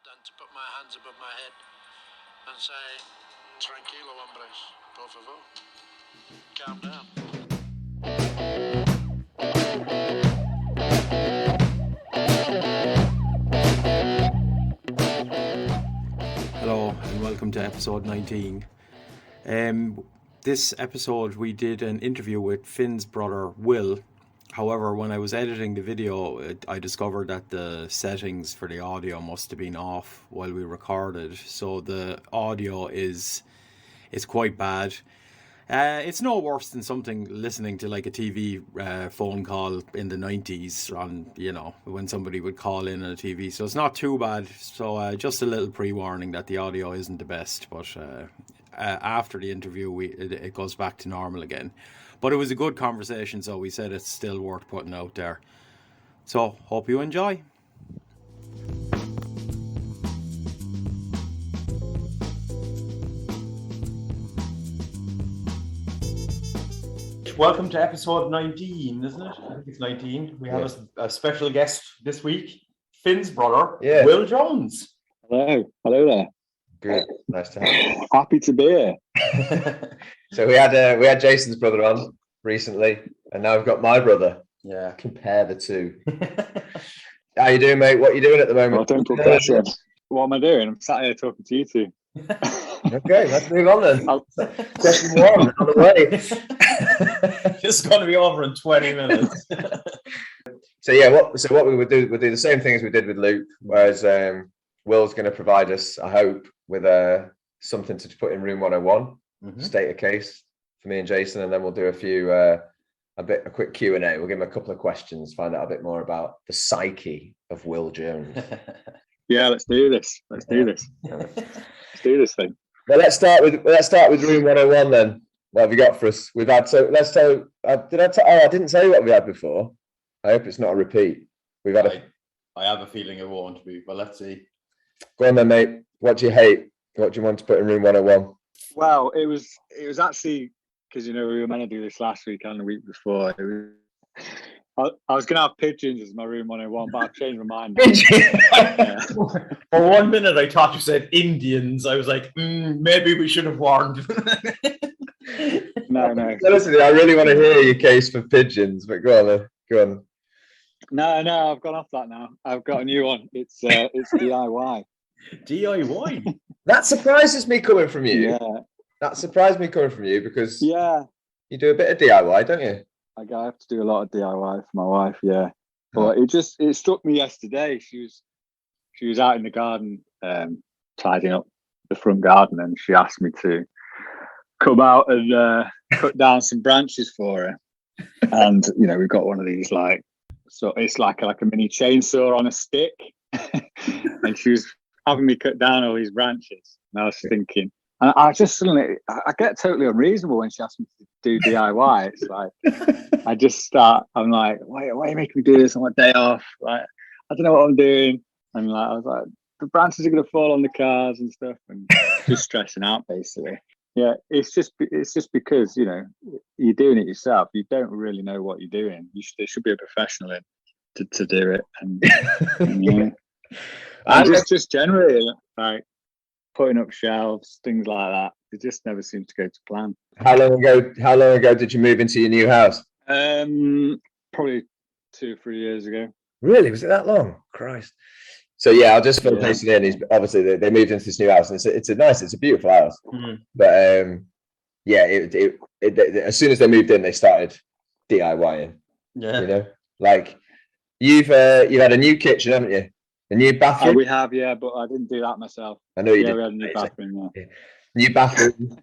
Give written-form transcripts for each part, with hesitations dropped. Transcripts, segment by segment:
than to put my hands above my head and say, tranquilo, hombres, por favor. Calm down. Hello and welcome to episode 19. This episode we did an interview with Finn's brother Will. However, when I was editing the video, I discovered that the settings for the audio must have been off while we recorded, so the audio is quite bad. It's no worse than something listening to like a TV phone call in the 90s on, when somebody would call in on a TV. So it's not too bad. So just a little pre-warning that the audio isn't the best. But after the interview, it goes back to normal again. But it was a good conversation, so we said it's still worth putting out there. So hope you enjoy. Welcome to episode 19, isn't it? I think it's 19. We have a special guest this week, Finn's brother, Will Jones. Hello there. Good, nice to have you. Happy to be here. So we had Jason's brother on recently, and now we've got my brother. Yeah. Compare the two. How you doing, mate? What are you doing at the moment? Well, don't put pressure. What am I doing? I'm sat here talking to you two. Okay, let's move on then. Question one on the way. It's going to be over in 20 minutes. What we would do, we'll do the same thing as we did with Luke, whereas Will's going to provide us, I hope, with something to put in room 101, state a case for me and Jason, and then we'll do a quick Q&A. We'll give him a couple of questions, find out a bit more about the psyche of Will Jones. Yeah, let's do this. Let's do this thing. Well, let's start with room 101 then. What have you got for us? I didn't say what we had before. I hope it's not a repeat. I have a feeling it won't be, but let's see. Go on then, mate. What do you hate? What do you want to put in room 101? Well, it was actually because we were meant to do this last week and the week before. I was going to have pigeons as my room 101, but I've changed my mind. For 1 minute, I thought you said Indians. I was like, maybe we should have warned. No. Listen, I really want to hear your case for pigeons, but go on. No, I've gone off that now. I've got a new one. It's DIY. DIY? That surprises me coming from you. Yeah. That surprised me coming from you because you do a bit of DIY, don't you? I have to do a lot of DIY for my wife, yeah. But it struck me yesterday. She was out in the garden tidying up the front garden, and she asked me to come out and cut down some branches for her. And we've got one of these so it's like a mini chainsaw on a stick. And she was having me cut down all these branches. And I was thinking, and I just suddenly, I get totally unreasonable when she asks me to do DIY. It's like, I'm like, why are you making me do this on my day off? Like, I don't know what I'm doing. And I was like, the branches are going to fall on the cars and stuff, and just stressing out basically. Yeah, it's just because, you're doing it yourself. You don't really know what you're doing. There should be a professional in to do it. And just generally, like, putting up shelves, things like that. It just never seems to go to plan. How long ago did you move into your new house? Probably 2 or 3 years ago. Really? Was it that long? Christ. So I'll just fill place it in. Obviously they moved into this new house, and it's a beautiful house. Mm-hmm. But as soon as they moved in, they started DIYing. Yeah. Like you've had a new kitchen, haven't you? A new bathroom? We have, but I didn't do that myself. I know you did. We had a new bathroom. Yeah. New bathroom.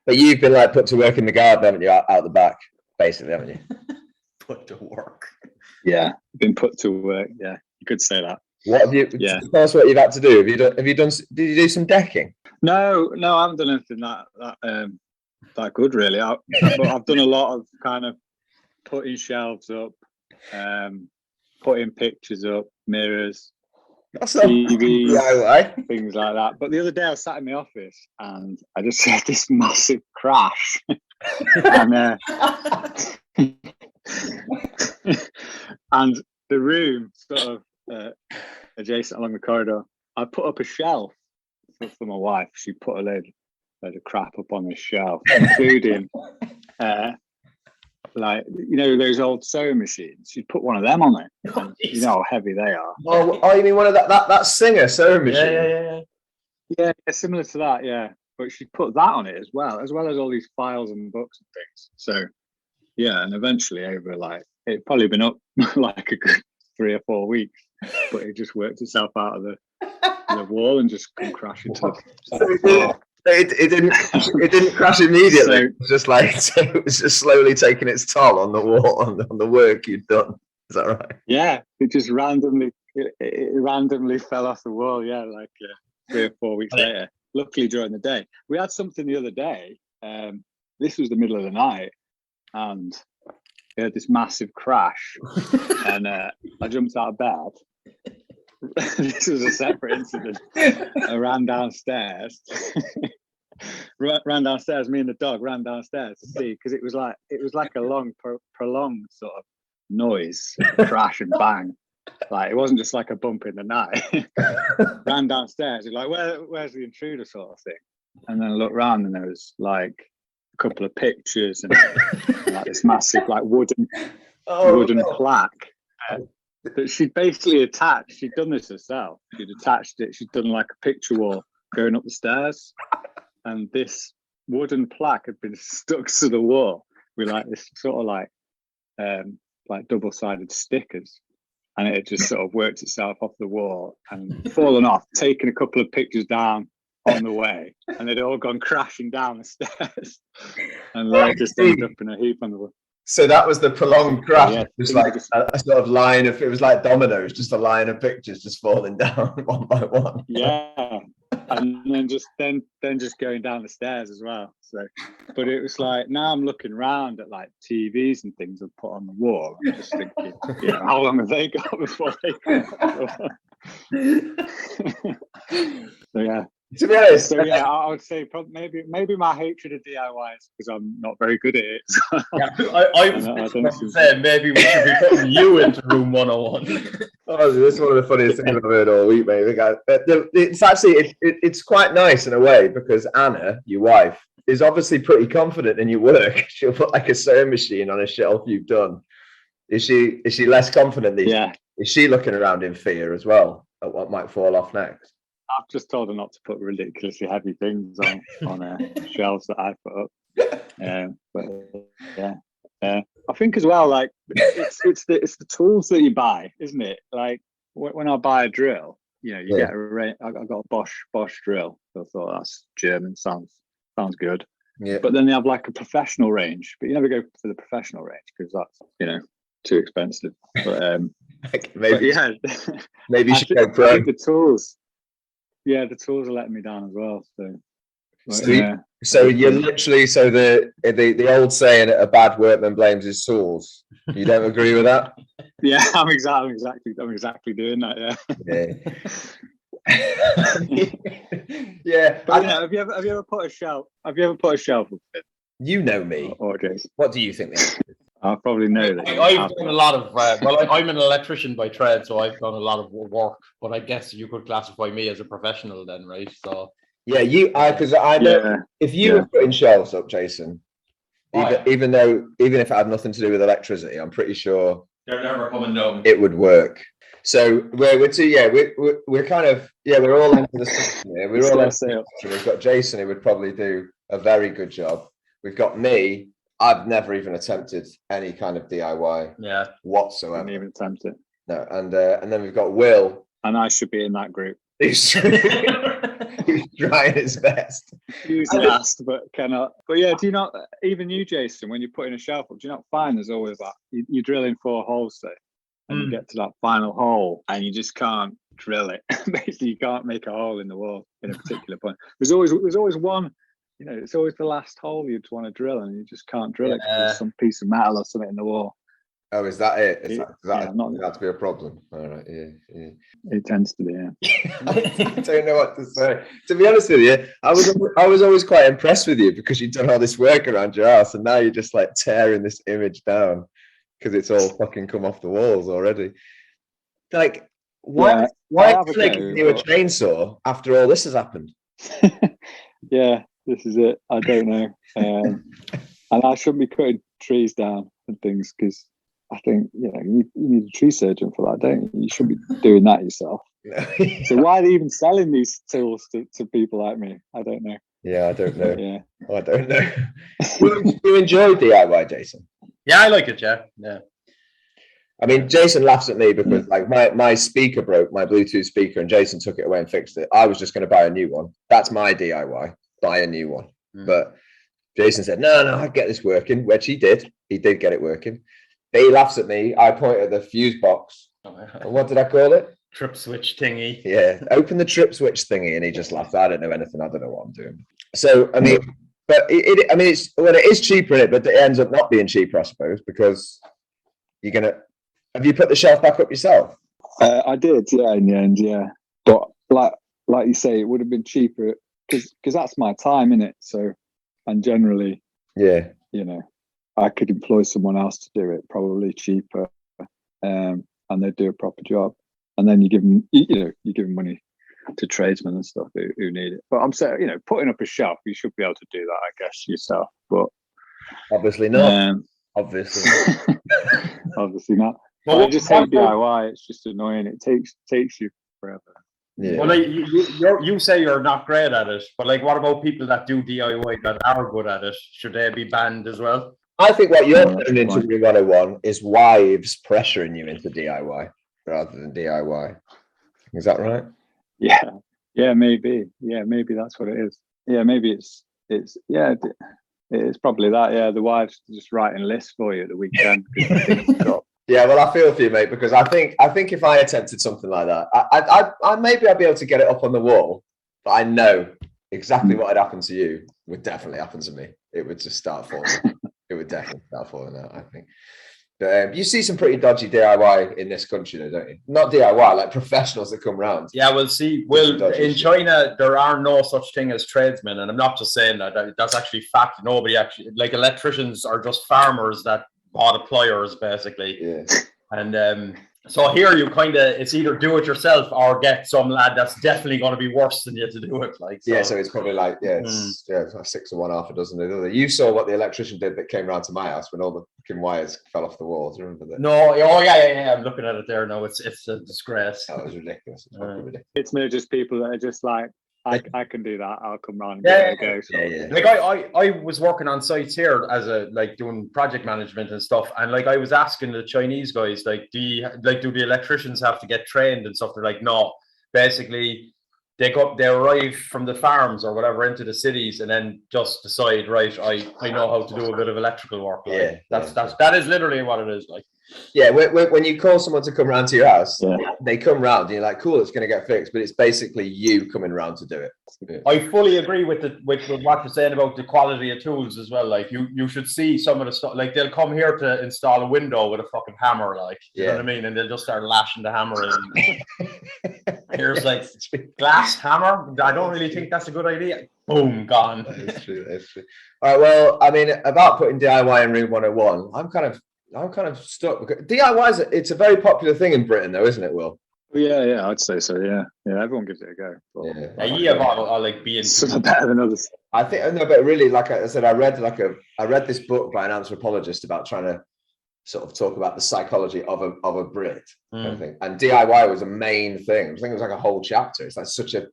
But you've been put to work in the garden, haven't you? Out the back, basically, haven't you? Put to work. Yeah, been put to work. Yeah, you could say that. What have you? Yeah. Tell us what you've had to do. Have you done? Did you do some decking? No, I haven't done anything that good really. But I've done a lot of kind of putting shelves up, putting pictures up, mirrors. TVs, things like that. But the other day I was sat in my office and I just heard this massive crash. And the room sort of adjacent along the corridor I put up a shelf for my wife. She put a load of crap up on this shelf, including like, you know, those old sewing machines. She'd put one of them on it. And you know how heavy they are. Oh, you mean one of that Singer sewing machine? Yeah, similar to that, yeah. But she put that on it as well as all these files and books and things. So yeah, and eventually over like it'd probably been up like a good 3 or 4 weeks, but it just worked itself out of the wall and just come crashing to the floor. It didn't crash immediately. So, it was just slowly taking its toll on the wall, on the work you'd done. Is that right? Yeah, it just randomly fell off the wall. Yeah, like 3 or 4 weeks later. Luckily, during the day, we had something the other day. This was the middle of the night, and we had this massive crash, and I jumped out of bed. This was a separate incident. I ran downstairs. Me and the dog ran downstairs to see, because it was like a long, prolonged sort of noise, crash and bang. Like, it wasn't just like a bump in the night. Ran downstairs, like, where's the intruder, sort of thing. And then I looked around, and there was like a couple of pictures and like this massive like wooden plaque that she'd basically attached. She'd done this herself. She'd attached it. She'd done like a picture wall going up the stairs, and this wooden plaque had been stuck to the wall with like this sort of like double-sided stickers. And it had just sort of worked itself off the wall and fallen off, taken a couple of pictures down on the way, and they'd all gone crashing down the stairs, and like just ended up in a heap on the wall. So that was the prolonged crash. Yeah, just like a sort of line of, it was like dominoes, just a line of pictures just falling down one by one. Yeah, and then just going down the stairs as well. So, but it was like, now I'm looking around at like TVs and things I've put on the wall. I'm just thinking, how long have they got before they come? So yeah. To be honest, so yeah, I would say maybe my hatred of DIY is because I'm not very good at it. So. Yeah, I was saying maybe we should be putting you into room 101. Oh, this is one of the funniest things I've heard all week, mate. It's actually it's quite nice in a way, because Anna, your wife, is obviously pretty confident in your work. She'll put like a sewing machine on a shelf you've done. Is she less confident these days? Is she looking around in fear as well at what might fall off next? I've just told her not to put ridiculously heavy things on shelves that I put up. But yeah, I think as well, like it's the tools that you buy, isn't it? Like when I buy a drill, you know, you get I got a Bosch drill. So I thought, that's German, sounds good. Yeah. But then they have like a professional range, but you never go for the professional range because that's, you know, too expensive. But maybe maybe you should go pro. The tools. Yeah, the tools are letting me down as well. So you're literally, the old saying, a bad workman blames his tools. You don't agree with that? Yeah, I'm exactly doing that. Yeah. Yeah. But have you ever put a shelf? Have you ever put a shelf up? You know me. Or Jason? What do you think? I probably know that. I've done a lot of I'm an electrician by trade, so I've done a lot of work. But I guess you could classify me as a professional then, right? So yeah, because I know if you were putting shelves up, Jason, even if it had nothing to do with electricity, I'm pretty sure they're never coming down. It would work. So we're kind of we're all into the system here. We're all into We've got Jason, who would probably do a very good job. We've got me. I've never even attempted any kind of DIY whatsoever. I didn't even attempt it. No, and then we've got Will. And I should be in that group. He's trying his best. He's last, but cannot. But yeah, do you not, even you, Jason, when you're putting a shelf up, do you not find there's always that? You drill in 4 holes, say, and you get to that final hole, and you just can't drill it. Basically, you can't make a hole in the wall in a particular point. There's always one. You know, it's always the last hole you'd want to drill, and you just can't drill it because there's some piece of metal or something in the wall. Oh, is that it? Is that to be a problem? All right, yeah. It tends to be, yeah. I don't know what to say. To be honest with you, I was always quite impressed with you because you'd done all this work around your house, and now you're just like tearing this image down because it's all fucking come off the walls already. Like, Why have a are they go, giving you a but- chainsaw after all this has happened? Yeah, this is it. I don't know. And I shouldn't be cutting trees down and things because I think, you need a tree surgeon for that, don't you? You should be doing that yourself. So why are they even selling these tools to people like me? I don't know. Yeah, I don't know. Yeah. I don't know. You enjoy DIY, Jason? Yeah, I like it. Yeah. I mean, Jason laughs at me because like my speaker broke, my Bluetooth speaker, and Jason took it away and fixed it. I was just going to buy a new one. That's my DIY, buy a new one. But Jason said, no, I get this working, which he did. He did get it working. But he laughs at me. I point at the fuse box. What did I call it? Trip switch thingy. Yeah, open the trip switch thingy, and he just laughs. I don't know anything. I don't know what I'm doing. So I mean, but it is cheaper in it, but it ends up not being cheaper, I suppose, because you're gonna. Have you put the shelf back up yourself? I did, yeah, in the end, yeah. But like you say, it would have been cheaper because that's my time in it. So, and generally, Yeah, I could employ someone else to do it, probably cheaper, and they'd do a proper job. And then you give them, money to tradesmen and stuff who need it. But I'm saying, putting up a shelf, you should be able to do that, I guess, yourself. But obviously not. Obviously, obviously not. Well, I just hate DIY. It's just annoying. It takes you forever. yeah. Well, like, you say you're not great at it, but like, what about people that do DIY that are good at it? Should they be banned as well? I think what you're that's putting into fine. Room 101 is wives pressuring you into DIY rather than DIY. Is that right? Yeah, maybe. Yeah, maybe that's what it is. Yeah, maybe it's probably that. Yeah, the wives just writing lists for you at the weekend. Yeah, well, I feel for you, mate, because I think if I attempted something like that, I maybe I'd be able to get it up on the wall, but I know exactly what had happened to you would definitely happen to me. It would just start falling. It would definitely start falling out, I think. But you see some pretty dodgy DIY in this country, though, don't you? Not DIY, like professionals that come round. Yeah, we'll see. Well, in China, there are no such thing as tradesmen, and I'm not just saying that. That's actually fact. Nobody actually, like, electricians are just farmers that bought pliers, basically. Yeah. And so here it's either do it yourself or get some lad that's definitely going to be worse than you to do it. Like, so. Yeah, so it's probably like it's like 6 of one, half a dozen of the other. You saw what the electrician did that came round to my house when all the fucking wires fell off the walls. Remember that? No, oh yeah. I'm looking at it there. No, it's a disgrace. That was ridiculous. It's fucking ridiculous. It's me, just people that are just like, I can do that. I'll come round and Yeah, give it a go. So. Yeah. Like I was working on sites here as doing project management and stuff, and like I was asking the Chinese guys, like, do the electricians have to get trained and stuff? They're like, no. Basically, they arrive from the farms or whatever into the cities, and then just decide, right, I know how to do a bit of electrical work. Like, that is literally what it is. Like, yeah, when you call someone to come round to your house, they come round and you're like, cool, it's going to get fixed, but it's basically you coming round to do it. Yeah. I fully agree with what you're saying about the quality of tools as well. Like, you should see some of the stuff. Like, they'll come here to install a window with a fucking hammer, like, you know what I mean, and they'll just start lashing the hammer in. Here's like glass hammer. I don't really think that's a good idea. Boom, gone. That's true. All right, well, I mean, about putting DIY in Room 101, I'm kind of stuck because DIY it's a very popular thing in Britain, though, isn't it, Will? Yeah, I'd say so. Yeah, everyone gives it a go. But I'll like being some better than others. I think, no, but really, like I said, I read this book by an anthropologist about trying to sort of talk about the psychology of a Brit, kind of thing. And DIY was a main thing. I think it was like a whole chapter. It's like such a,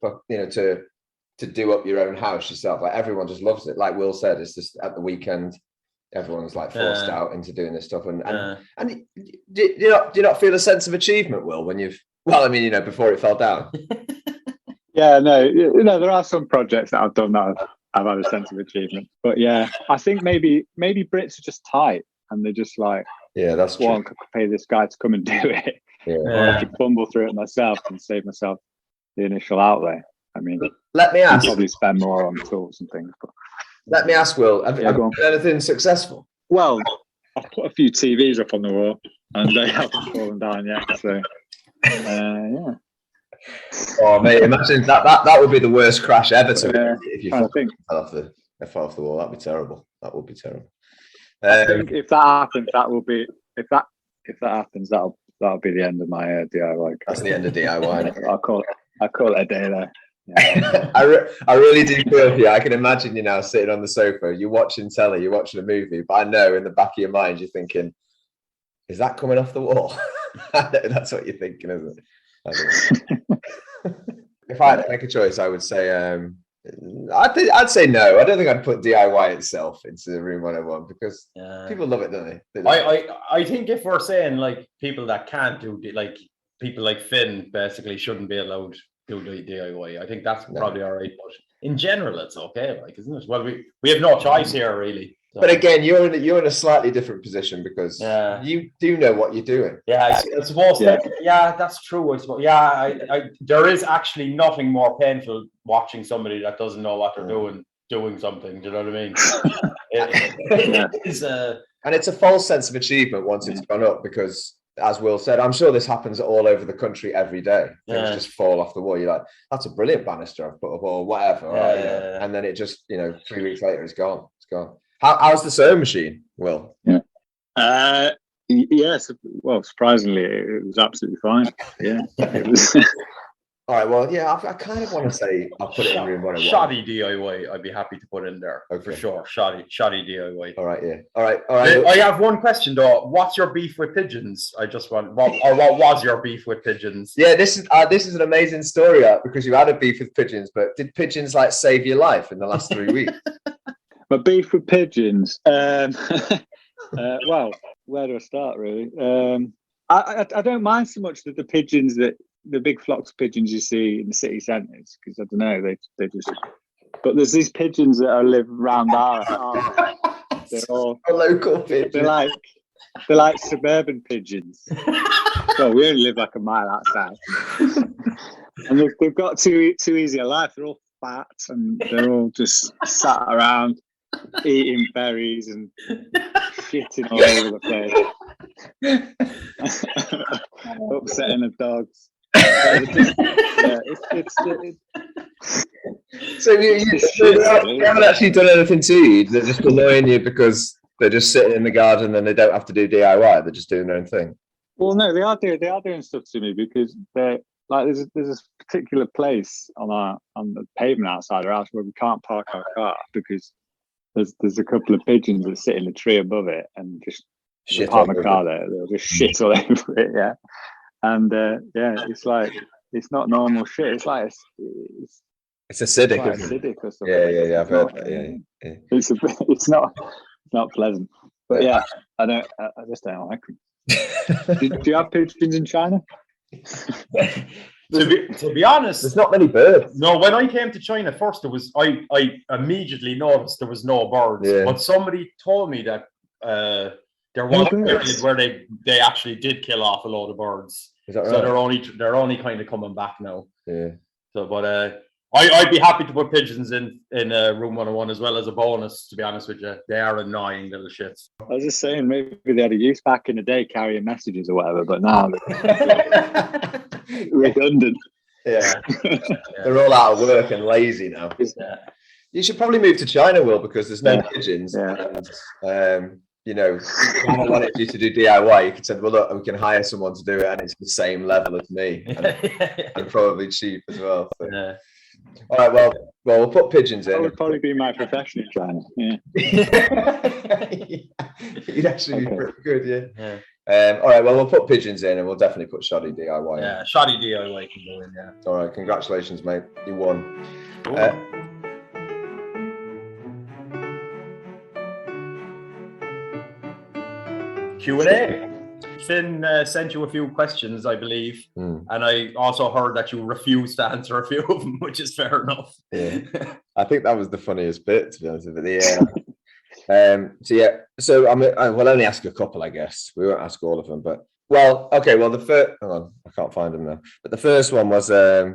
to do up your own house yourself. Like, everyone just loves it. Like Will said, it's just at the weekend. Everyone's like forced out into doing this stuff, and do you not feel a sense of achievement, Will, when you've before it fell down? Yeah, no, there are some projects that I've done that I've had a sense of achievement, but yeah, I think maybe Brits are just tight and they're just like, that's true. Well, I could pay this guy to come and do it, or I could bumble through it myself and save myself the initial outlay. I mean, let me ask. Probably spend more on tools and things, but. Let me ask, Will, have you done anything successful? Well, I've put a few TVs up on the wall and they haven't fallen down yet. So, yeah. Oh, mate, imagine that would be the worst crash ever if you fell off the wall. That'd be terrible. That would be terrible. I think if that happens, that'll that'll be the end of my DIY. That's the end of DIY. I'll call it a day there. Yeah. I really do feel for you. I can imagine you now sitting on the sofa, you're watching telly, you're watching a movie, but I know in the back of your mind you're thinking, is that coming off the wall? That's what you're thinking, isn't it? If I had to make a choice, I would say I'd say no. I don't think I'd put DIY itself into the Room 101 because people love it, don't they? I think if we're saying like people that can't do like people like Finn basically shouldn't be allowed to do DIY. I think that's probably all right, but in general, it's okay, like, isn't it? Well, we have no choice here, really. So. But again, you're in a slightly different position because you do know what you're doing. Yeah, I suppose. That's true. I suppose. Yeah, there is actually nothing more painful watching somebody that doesn't know what they're doing something. Do you know what I mean? It is and it's a false sense of achievement once it's gone up because, as Will said, I'm sure this happens all over the country every day. Things just fall off the wall. You're like, that's a brilliant banister I've put up or whatever. And then it just, 3 weeks later, it's gone. It's gone. How's the sewing machine, Will? Yes. Well, surprisingly, it was absolutely fine. Yeah. It was. All right. Well, I kind of want to say I'll put it in Room 101. Shoddy DIY. I'd be happy to put in there for sure. Shoddy DIY. All right. Yeah. All right. I have one question though. What's your beef with pigeons? I just want. What was your beef with pigeons? Yeah, this is an amazing story because you had a beef with pigeons, but did pigeons like save your life in the last 3 weeks? My beef with pigeons. Well, where do I start? Really, I don't mind so much that the pigeons the big flocks of pigeons you see in the city centres because I don't know they just. But there's these pigeons that live around our house. They're all local pigeons. They're like suburban pigeons. Well, we only live like a mile outside, and they've got too easy a life. They're all fat and they're all just sat around eating berries and shitting all over the place, upsetting the dogs. So you haven't actually done anything to you. They're just annoying you because they're just sitting in the garden and they don't have to do DIY. They're just doing their own thing. Well, no, they are doing stuff to me because they're like there's a particular place on the pavement outside our house where we can't park our car because there's a couple of pigeons that sit in a tree above it and just park my car there. They'll just shit all over it. Yeah. And it's like it's not normal shit. It's like it's acidic. It's acidic or something. Yeah. I've heard that. Yeah. It's not pleasant. But I just don't like them. Do you have pigeons in China? To be honest, there's not many birds. No, when I came to China first, I immediately noticed there was no birds. Yeah. But somebody told me that there was a period where they actually did kill off a load of birds. Is that right? So they're only kind of coming back now. Yeah. So, but I'd be happy to put pigeons in Room 101 as well as a bonus. To be honest with you, they are annoying little shits. I was just saying maybe they had a use back in the day carrying messages or whatever, but now redundant. Yeah. They're all out of work and lazy now. Yeah. You should probably move to China, Will, because there's no pigeons. Yeah. And, if I wanted you to do DIY, you could say, well, look, we can hire someone to do it and it's the same level as me and probably cheap as well. So. Yeah. All right, well, we'll put pigeons in. That would probably be my profession in China. Yeah. You'd actually be pretty good, yeah. All right, well, we'll put pigeons in and we'll definitely put shoddy DIY in. Yeah, shoddy DIY can go in, yeah. All right, congratulations, mate. You won. Q&A. Finn sent you a few questions, I believe, and I also heard that you refused to answer a few of them, which is fair enough. Yeah, I think that was the funniest bit, to be honest with you. So we'll only ask a couple, I guess. We won't ask all of them, but the first. Hang on, I can't find them now. But the first one was, I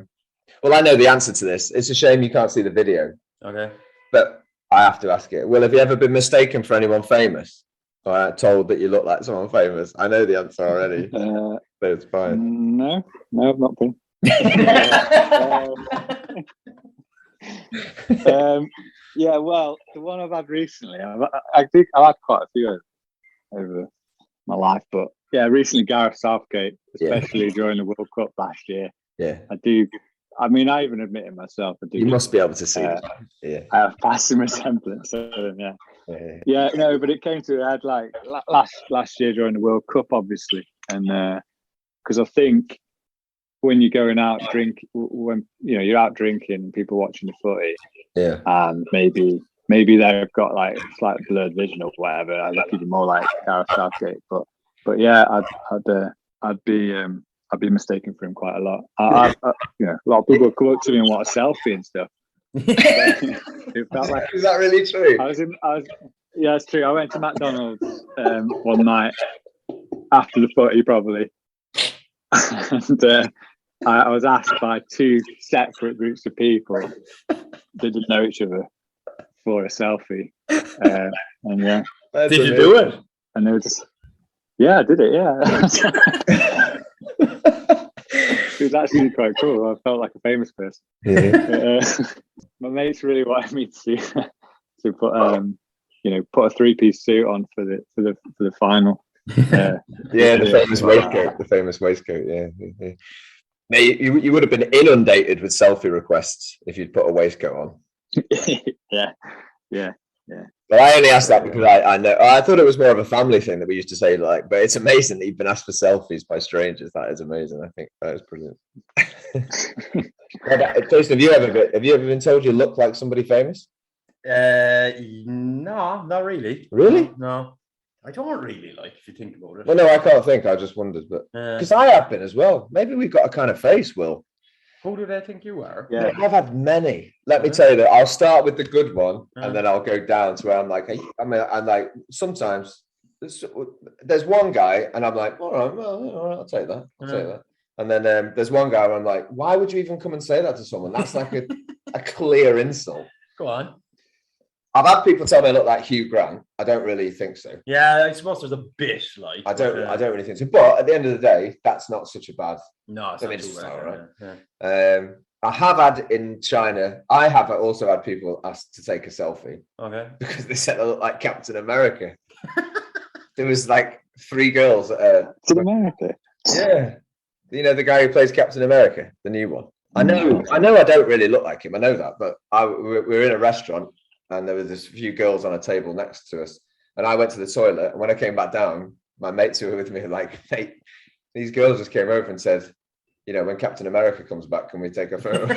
know the answer to this. It's a shame you can't see the video. Okay, but I have to ask it. Will, have you ever been mistaken for anyone famous? Told that you look like someone famous? I know the answer already, but it's fine. No, I've not been. Well, the one I've had recently, I've had quite a few over my life, but recently Gareth Southgate, Yeah. especially during the World Cup last year. Yeah. I do. I mean, I even admit it myself. I do. You must be able to see that. Yeah. I have passing resemblance of him, yeah. Yeah, no, but it came to a head like last year during the World Cup, obviously, and because I think when you're going out when you're out drinking, people watching the footy, Yeah, and maybe they've got like slight blurred vision or whatever. I look at you more like Gareth Southgate, but yeah, I'd be mistaken for him quite a lot. A lot of people come up to me and want a selfie and stuff. It felt like, is that really true? Yeah, it's true. I went to McDonald's one night after the footy, probably, and I was asked by two separate groups of people that didn't know each other for a selfie, and yeah. Did you do it? And they were just, yeah, I did it. Yeah. It was actually quite cool. I felt like a famous person. Yeah. My mates really wanted me to put put a three-piece suit on for the final. The famous waistcoat. The famous waistcoat. Yeah. Now, you would have been inundated with selfie requests if you'd put a waistcoat on. Yeah. But I only asked that because I thought it was more of a family thing that we used to say, like, but it's amazing that you've been asked for selfies by strangers. That is amazing. I think that is brilliant. Jason, have you ever been told you look like somebody famous? No, not really. Really? No. I don't really, like, if you think about it. Well, no, I can't think. I just wondered, but because I have been as well. Maybe we've got a kind of face, Will. Who do they think you are? Yeah. I've had many. Let me tell you that I'll start with the good one, and then I'll go down to where I'm like, I'm like, sometimes there's one guy, and I'm like, all right, well, I'll take that. I'll take that. And then there's one guy where I'm like, why would you even come and say that to someone? That's like a clear insult. Go on. I've had people tell me I look like Hugh Grant. I don't really think so. Yeah, I suppose there's a bit like. I don't really think so. But at the end of the day, that's not such a bad. No, it's not too bad. Right. Yeah. I have had in China. I have also had people asked to take a selfie. Okay. Because they said I look like Captain America. There was like 3 girls. Captain America. Yeah. You know the guy who plays Captain America, the new one. I know. I don't really look like him. I know that, but we were in a restaurant. And there was this few girls on a table next to us. And I went to the toilet. And when I came back down, my mates who were with me were like, hey, these girls just came over and said, when Captain America comes back, can we take a photo?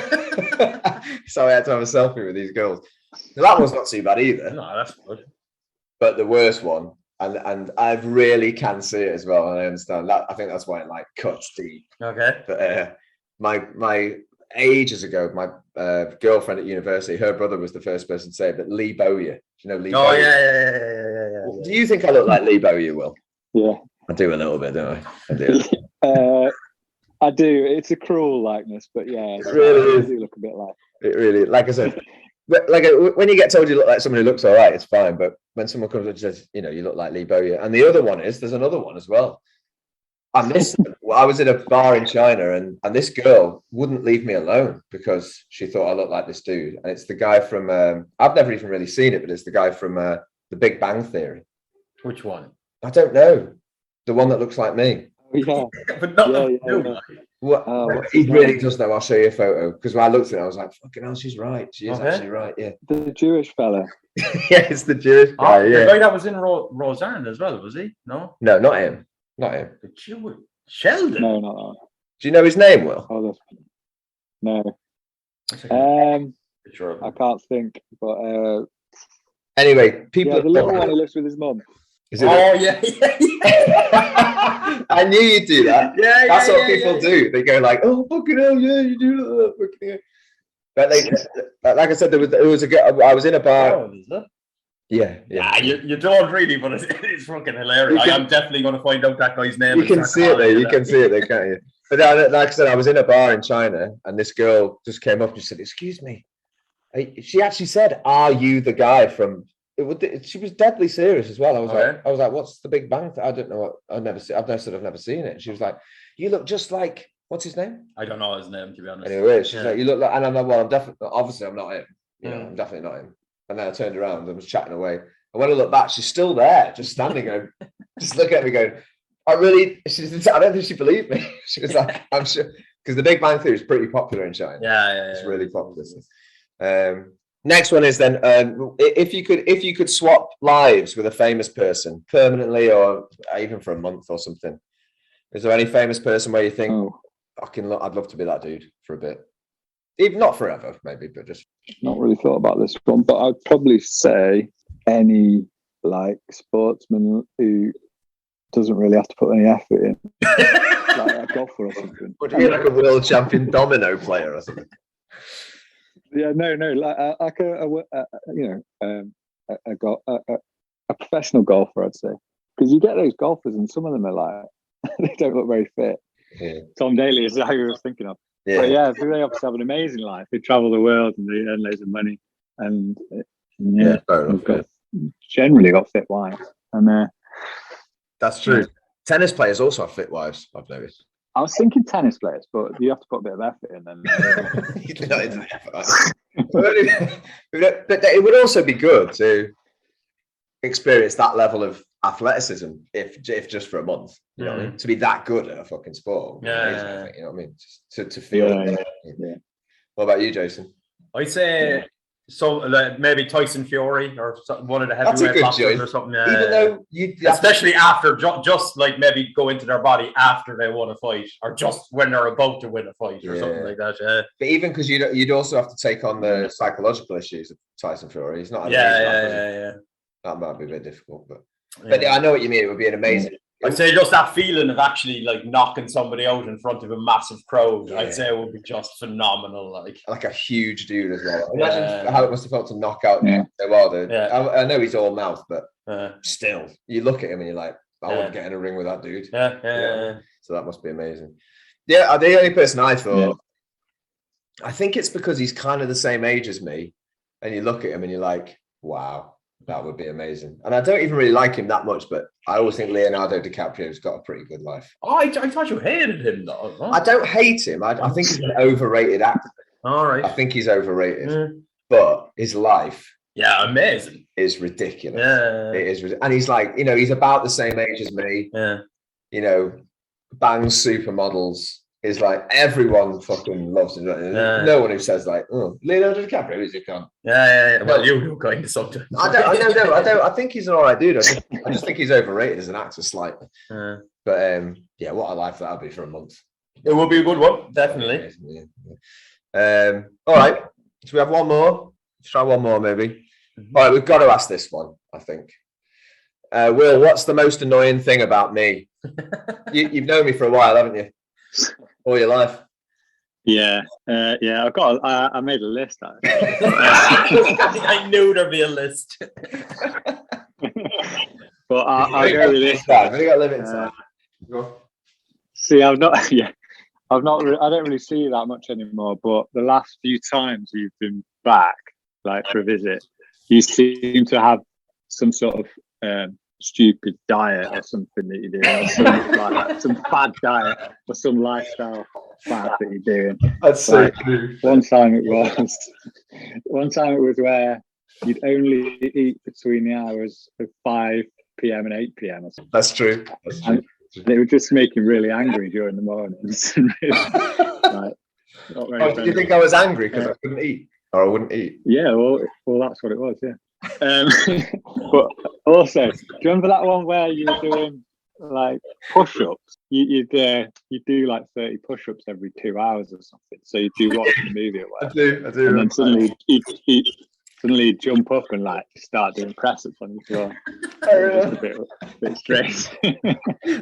So I had to have a selfie with these girls. Now, that one's not too bad either. No, that's good. But the worst one, and I really can see it as well. And I understand that. I think that's why it like cuts deep. Okay. But my ages ago, my girlfriend at university, her brother was the first person to say it, but Lee Bowyer. Do you know Lee Bowyer? Yeah. Do you think I look like Lee Bowyer, Will? Yeah. I do a little bit, don't I? I do. I do. It's a cruel likeness, but yeah. It really is. You look a bit like. It really, like I said, like when you get told you look like somebody who looks all right, it's fine. But when someone comes up and says, you look like Lee Bowyer. And the other one there's another one as well. And I was in a bar in China, and this girl wouldn't leave me alone because she thought I looked like this dude. And it's the guy from I've never even really seen it, but it's the guy from The Big Bang Theory. Which one? I don't know. The one that looks like me. Yeah. But not What? He really does know. I'll show you a photo because when I looked at it, I was like, "Fucking hell, she's right. She is actually right." Yeah. The Jewish fella. Yeah, it's the Jewish guy. The guy that was in Roseanne as well, was he? No, not him. Not him. The Jewish Sheldon. No, not that. Do you know his name, Will? Oh, no. I can't think. But anyway, people. The little one who lives with his mum. Yeah. I knew you'd do that. Yeah, that's what people do. They go like, "Oh, fucking hell, yeah, you do that." Fucking hell. But like I said, there was a girl. I was in a bar. Oh, is that? Yeah. You don't really, but it's fucking hilarious. I'm definitely going to find out that guy's name. You can see it there. You can see it there, can't you? But like I said, I was in a bar in China, and this girl just came up and said, "Excuse me." She actually said, "Are you the guy from?" She was deadly serious as well. I was like, "What's The Big Bang?" I don't know what. I've never seen it. She was like, "You look just like what's his name?" I don't know his name, to be honest. Anyway, she's like, "You look like," and I'm like, "Well, I'm definitely, obviously, I'm not him. I'm definitely not him." And then I turned around and was chatting away. And when I looked back, she's still there, just standing, going, just looking at me, going, I don't think she believed me. She was like, I'm sure, because The Big Bang Theory is pretty popular in China. Yeah. It's really popular. Next one is then, if you could swap lives with a famous person permanently, or even for a month or something, is there any famous person where you think, I'd love to be that dude for a bit, even not forever, maybe, but just. Not really thought about this one, but I'd probably say any like sportsman who doesn't really have to put any effort in, like a golfer or something. Would you like a world champion domino player or something? Yeah, no, like a professional golfer, I'd say, because you get those golfers and some of them are like they don't look very fit. Yeah. Tom Daly is who I was thinking of. Yeah. But yeah, they obviously have an amazing life. They travel the world and they earn loads of money, and Fair enough, generally got fit wives. And that's true. Tennis players also have fit wives, I've noticed. I was thinking tennis players, but you have to put a bit of effort in. Then, but it would also be good to experience that level of athleticism, if just for a month. You know what I mean? To be that good at a fucking sport. Amazing, I think, you know what I mean? Just to feel. Yeah. What about you, Jason? I'd say maybe Tyson Fury or one of the heavyweight boxers or something. Even though especially after just like maybe go into their body after they won a fight, or just when they're about to win a fight or something like that. Yeah. But even because you'd also have to take on the psychological issues of Tyson Fury. He's not. Yeah. That might be a bit difficult, but I know what you mean. It would be an amazing. I'd say just that feeling of actually like knocking somebody out in front of a massive crowd. Yeah. I'd say it would be just phenomenal. Like a huge dude as well. Imagine how it must have felt to knock out Wilder. Yeah. I know he's all mouth, but still, you look at him and you're like, I wouldn't get in a ring with that dude. Yeah. So that must be amazing. Yeah, the only person I thought. I think it's because he's kind of the same age as me, and you look at him and you're like, wow. That would be amazing. And I don't even really like him that much, but I always think Leonardo DiCaprio's got a pretty good life. Oh, I thought you hated him, though. I don't hate him. I think he's an overrated actor. All right. I think he's overrated. But his life amazing. Is ridiculous. Yeah. It is. And he's like, he's about the same age as me. Yeah. Bangs supermodels. Is like everyone fucking loves him. No one who says like, "Oh, Leonardo DiCaprio is a cunt." Yeah. Well, you kind of sometimes. I don't. I think he's an alright dude. I just think he's overrated as an actor slightly. But what a life that'll be for a month. It will be a good one, definitely. All right. So we have one more. Let's try one more, maybe. All right, we've got to ask this one. I think. Will, what's the most annoying thing about me? You've known me for a while, haven't you? All your life. Yeah. I made a list. I knew there'd be a list. But I'll go with this. We got limited time. See, I don't really see you that much anymore. But the last few times you've been back, like for a visit, you seem to have some sort of stupid diet or something that you're doing, some bad diet or some lifestyle fad that you're doing. That's so true. One time it was where you'd only eat between the hours of 5 p.m. and 8 p.m. or something. That's true. And it would just make him really angry during the mornings. Did you think I was angry because I couldn't eat or I wouldn't eat? Yeah, well, that's what it was. Yeah. But also, do you remember that one where you were doing like push-ups? You do like 30 push-ups every 2 hours or something. So you do watch the movie or whatever. I do. And then suddenly you jump up and like start doing press-ups on the floor. Just a bit strange.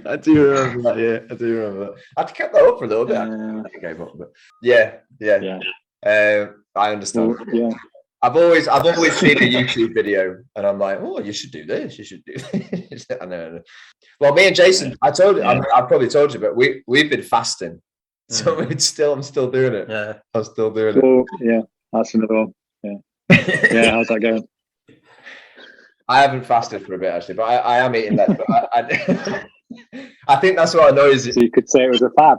I do remember that. Yeah, I do remember that. I kept that up for a little bit. I gave up, but yeah. I understand. Well, yeah. I've always seen a YouTube video and I'm like, oh, you should do this. You should do this. I know. Well, me and Jason, I told you, I probably told you, but we've been fasting. So I'm still doing it. Yeah. I'm still doing it. Oh, yeah, that's another one. Yeah. Yeah, how's that going? I haven't fasted for a bit actually, but I am eating that. But I think that's what annoys you. So you could say it was a fad.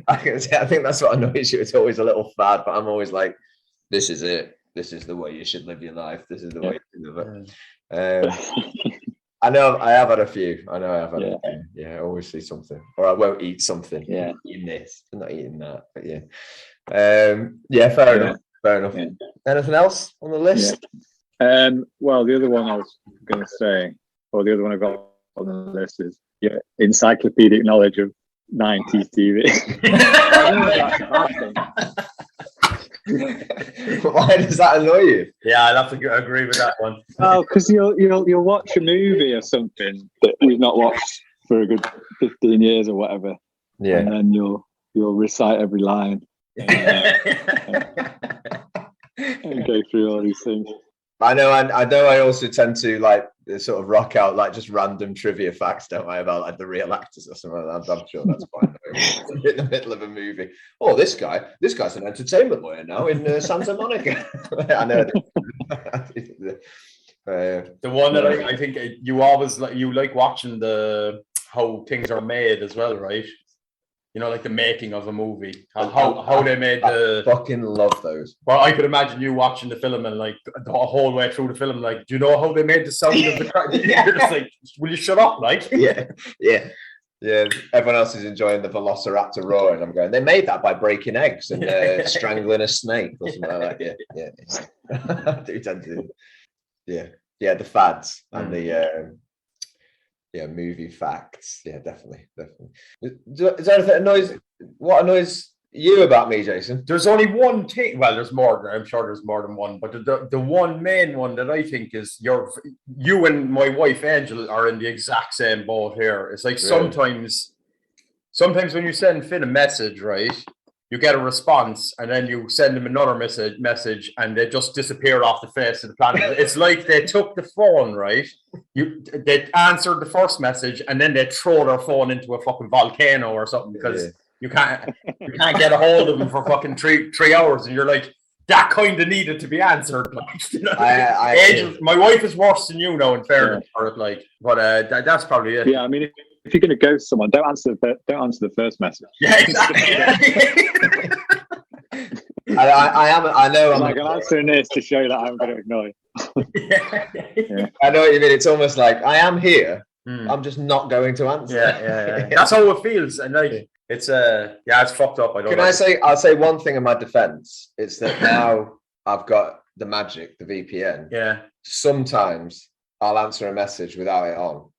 I think that's what annoys you. It's always a little fad, but I'm always like, this is it. This is the way you should live your life. This is the way you should live it. I know I have had a few. I a few. Yeah, I always see something, or I won't eat something. Yeah, eating this, I'm not eating that. But yeah, fair enough. Fair enough. Yeah. Anything else on the list? Yeah. Well, the other one I was going to say, or the other one I got on the list is encyclopedic knowledge of 90s TV. Why does that annoy you? Yeah, I'd have to agree with that one. Oh, because you'll watch a movie or something that we've not watched for a good 15 years or whatever. Yeah. And then you'll recite every line and go through all these things. I know I also tend to like sort of rock out like just random trivia facts, don't I, about like the real actors or something like that. I'm sure that's fine. In the middle of a movie. Oh, this guy's an entertainment lawyer now in Santa Monica. I know. The one that I think you always like watching how things are made as well, right? You know, like the making of a movie, how they made I fucking love those. Well, I could imagine you watching the film and like the whole way through the film, like, do you know how they made the sound of the crowd? You're just like, will you shut up? Like, yeah. Everyone else is enjoying the Velociraptor roar, and I'm going, they made that by breaking eggs and strangling a snake or something like that. Yeah. I do tend to. Yeah, the fads and the. Movie facts. Yeah, definitely. Is there anything what annoys you about me, Jason? There's only one thing. Well, there's more. I'm sure there's more than one, but the one main one that I think is you and my wife Angel are in the exact same boat here. It's like sometimes when you send Finn a message, right? You get a response, and then you send them another message, and they just disappear off the face of the planet. It's like they took the phone, right? They answered the first message, and then they throw their phone into a fucking volcano or something because you can't get a hold of them for fucking three hours, and you're like, that kind of needed to be answered. Like, you know? Angel, my wife is worse than you know, in fairness, for it, like, but that's probably it. Yeah, I mean, if you're going to ghost someone, don't answer the first message. Yeah, exactly. I know. I'm answering this to show that I'm going to ignore you. I know what you mean. It's almost like I am here. I'm just not going to answer. Yeah. That's how it feels, and like it's it's fucked up. I'll say one thing in my defense. It's that now I've got the magic, the VPN. Yeah. Sometimes I'll answer a message without it on.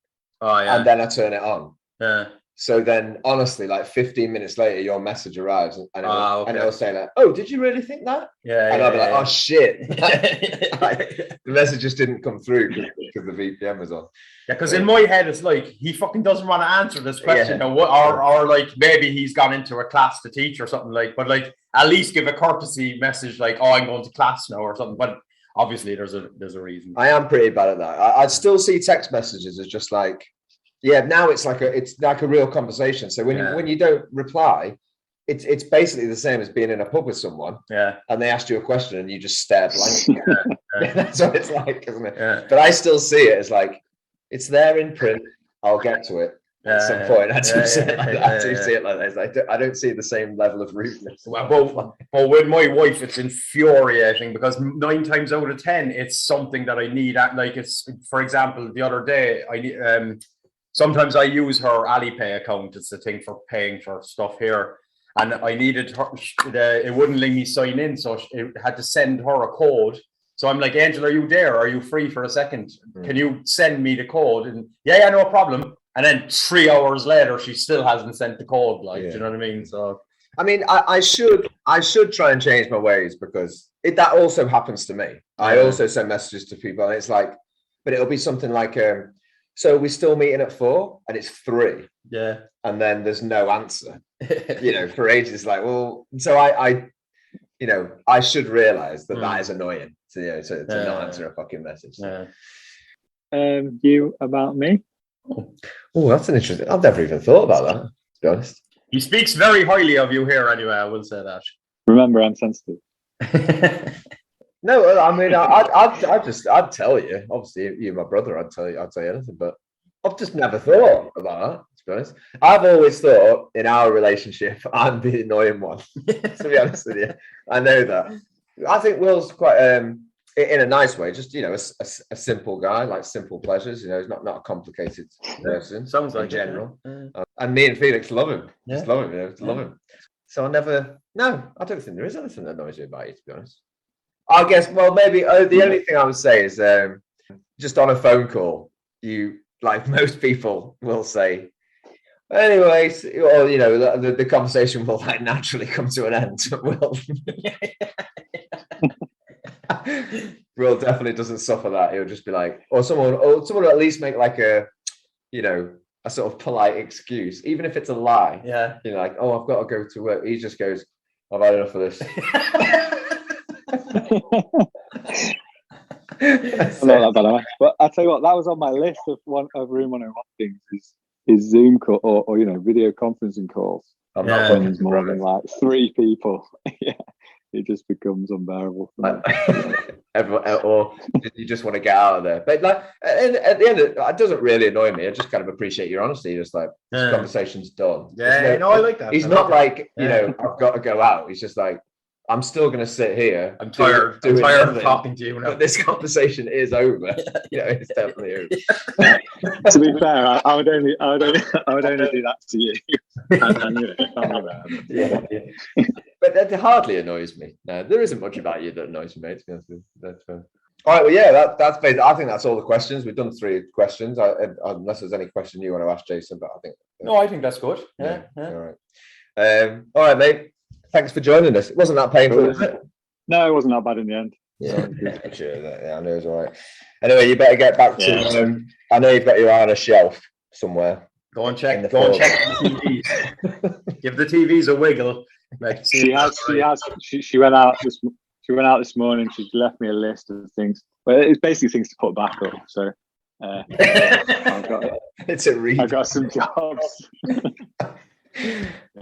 Oh yeah. And then I turn it on. Yeah. So then, honestly, like 15 minutes later, your message arrives, and it'll say like, "Oh, did you really think that?" Yeah. And I'll be like, "Oh shit!" The message just didn't come through because the VPN was on. Yeah, because in my head, it's like he fucking doesn't want to answer this question, or like maybe he's gone into a class to teach or something like. But like, at least give a courtesy message like, "Oh, I'm going to class now" or something. But obviously, there's a reason. I am pretty bad at that. I'd still see text messages as just like. Yeah, now it's like a real conversation. So when you don't reply, it's basically the same as being in a pub with someone. Yeah. And they asked you a question and you just stare blankly. That's what it's like, isn't it? Yeah. But I still see it as like it's there in print. I'll get to it at some point. I do see it like that. I do see it like that. It's like, I don't see the same level of rudeness. Well, with my wife, it's infuriating because 9 times out of 10, it's something that I need. Like it's, for example, the other day I need. Sometimes I use her Alipay account. It's the thing for paying for stuff here. And I needed her, it wouldn't let me sign in. So it had to send her a code. So I'm like, Angel, are you there? Are you free for a second? Can you send me the code? And yeah, no problem. And then 3 hours later, she still hasn't sent the code. Like, do you know what I mean? So, I mean, I should try and change my ways because that also happens to me. I also send messages to people and it's like, but it'll be something like, so we're still meeting at 4 and it's 3. Yeah. And then there's no answer, for ages. Like, well, so I should realize that is annoying to not answer a fucking message. Yeah. You about me? Oh, that's an interesting. I've never even thought about that, to be honest. He speaks very highly of you here anyway. I will say that. Remember, I'm sensitive. No, I mean, I'd tell you. Obviously, you're my brother. I'd tell you anything. But I've just never thought about that. To be honest, I've always thought in our relationship, I'm the annoying one. To be honest with you, I know that. I think Will's quite. in a nice way, just a simple guy, like simple pleasures. He's not a complicated person. Sounds like in general. Yeah. And me and Felix love him. Yeah. Just love him. Love him. So I don't think there is anything that annoys me about you, to be honest. I guess, well, maybe the only thing I would say is just on a phone call, you, like most people, will say, anyways, or the conversation will like naturally come to an end. Will definitely doesn't suffer that. He'll just be like, or someone will at least make like a sort of polite excuse, even if it's a lie. Yeah. Like, oh, I've got to go to work. He just goes, I've had enough of this. Not that bad, but I tell you what, that was on my list of Room 101 things is Zoom call or video conferencing calls. I'm not when there's more than like 3 people. Yeah, it just becomes unbearable for me. Or you just want to get out of there. But like at the end, it doesn't really annoy me. I just kind of appreciate your honesty. Just like this conversation's done. Yeah, I like that. He's not like I've got to go out. He's just like, I'm still going to sit here. I'm tired. I'm tired of talking to you now. But this conversation is over. It's definitely over. To be fair, I would only do that to you. Yeah. But that hardly annoys me. No, there isn't much about you that annoys me, mate. To be honest with you. That's fine. All right. Well, yeah, that's basically. I think that's all the questions. We've done 3 questions. Unless there's any question you want to ask Jason, but I think. No, I think that's good. Yeah. All right. All right, mate. Thanks for joining us. It wasn't that painful, was it? No, it wasn't that bad in the end. Yeah, sure. Yeah, I know it was all right. Anyway, you better get back to. I know you've got your eye on a shelf somewhere. Go and check. Go and check the TVs. Give the TVs a wiggle. Like, she went out this. She went out this morning. She left me a list of things. But it's basically things to put back up. So I've got some jobs.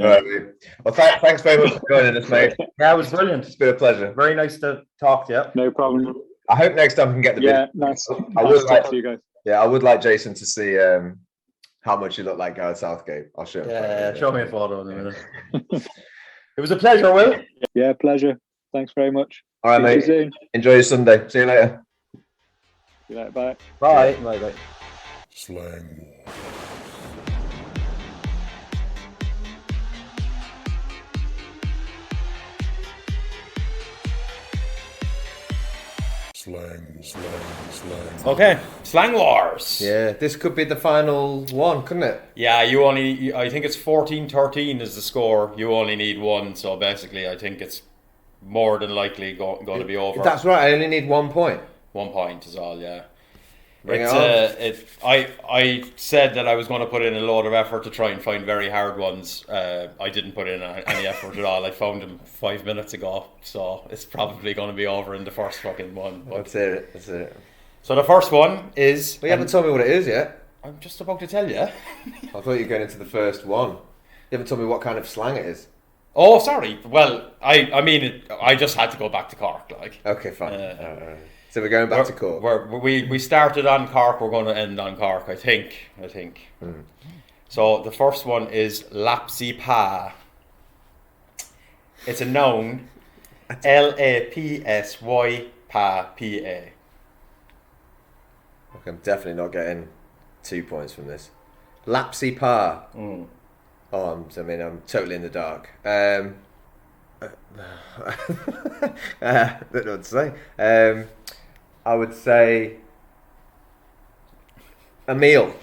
All right, mate. Well, thanks very much for joining us, mate. Yeah, it was brilliant. It's been a pleasure. Very nice to talk to you. No problem. I hope next time we can get the video. Nice. I would like to you guys. Yeah, I would like Jason to see how much you look like Gareth Southgate. I'll show him. Yeah, show me a photo in a minute. It was a pleasure, Will. Yeah, pleasure. Thanks very much. All right, See you mate. soon. Enjoy your Sunday. See you later. See you later. Bye. Bye. Bye. Slang War. Slang. Okay, Slang Wars. Yeah, this could be the final one, couldn't it? Yeah, I think it's 14-13 is the score. You only need 1, so basically I think it's more than likely going to be over. That's right, I only need 1 point. 1 point is all, yeah. Bring it on. I said that I was going to put in a load of effort to try and find very hard ones. I didn't put in any effort at all. I found them 5 minutes ago, so it's probably going to be over in the first fucking one. Let's hear it. So the first one is... But you haven't told me what it is yet. I'm just about to tell you. I thought you were going into the first one. You haven't told me what kind of slang it is. Oh, sorry. Well, I just had to go back to Cork, like. Okay, fine. So we're going back to Cork. We started on Cork. We're going to end on Cork, I think. Mm. So the first one is lapsy pa. It's a noun. Lapsy pa pa. Okay, I'm definitely not getting 2 points from this. Lapsy pa. Mm. Oh, I'm totally in the dark. I don't know what to say. I would say a meal.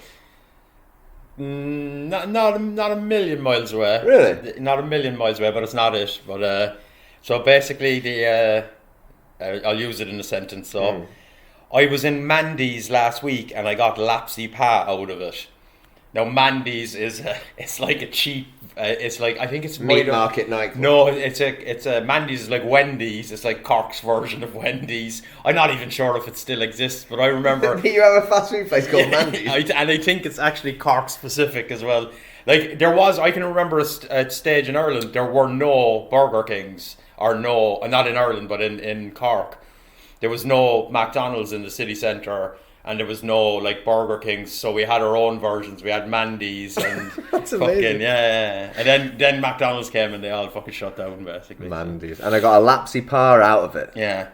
Not a million miles away. Really? Not a million miles away, but it's not it. But so basically, I'll use it in a sentence. So, I was in Mandy's last week and I got lapsy pa out of it. Now Mandy's it's like a cheap. It's like, I think it's meat market night. No, it's a Mandy's is like Wendy's. It's like Cork's version of Wendy's. I'm not even sure if it still exists, but I remember you have a fast food place called Mandy's, and I think it's actually Cork specific as well. Like I can remember a stage in Ireland. There were no Burger Kings not in Ireland, but in Cork. There was no McDonald's in the city centre. And there was no like Burger Kings, so we had our own versions. We had Mandy's and That's fucking amazing. Yeah. And then McDonald's came and they all fucking shut down basically. Mandy's, and I got a lapsy pa out of it. Yeah.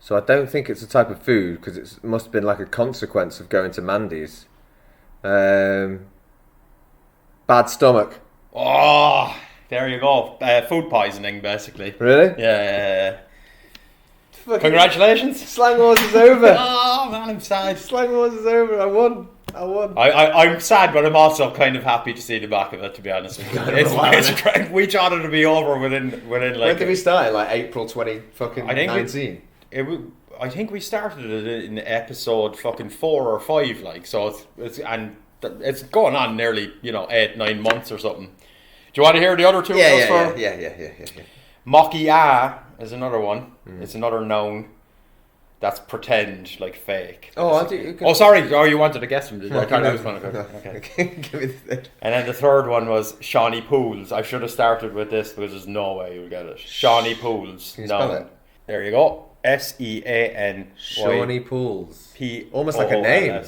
So I don't think it's a type of food because it must have been like a consequence of going to Mandy's. Bad stomach. Oh, there you go. Food poisoning, basically. Really? Yeah. Fucking Congratulations. Slang Wars is over. Oh man, I'm sad. Slang Wars is over. I won. I'm sad, but I'm also kind of happy to see the back of it. To be honest, it's great. We thought it'd be over within like. When did we start? Like April 2019. I think we started it in episode fucking 4 or 5, like, so it's going on nearly 8-9 months or something. Do you want to hear the other two? Yeah. Mokia is another one. It's another noun. That's pretend, like fake. Sorry. Oh, you wanted to guess from the. Okay. Give me the thing. And then the third one was Shawnee Pools. I should have started with this because there's no way you'll get it. Shawnee Pools. Can you spell it? There you go. SEAN. Shawnee Pools. P. Almost like a name.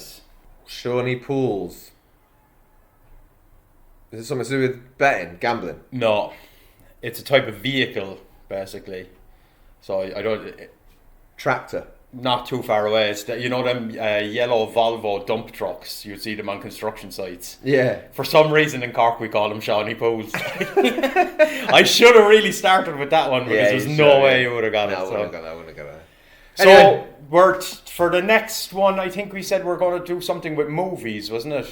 Shawnee Pools. Is it something to do with betting, gambling? No, it's a type of vehicle, basically. So I don't. Tractor. Not too far away. It's them yellow Volvo dump trucks. You see them on construction sites. Yeah. For some reason in Cork we call them Shawnee Pools. I should have really started with that one because there's no way you would have got it. I wouldn't have got that. So anyway. For the next one, I think we said we're going to do something with movies, wasn't it?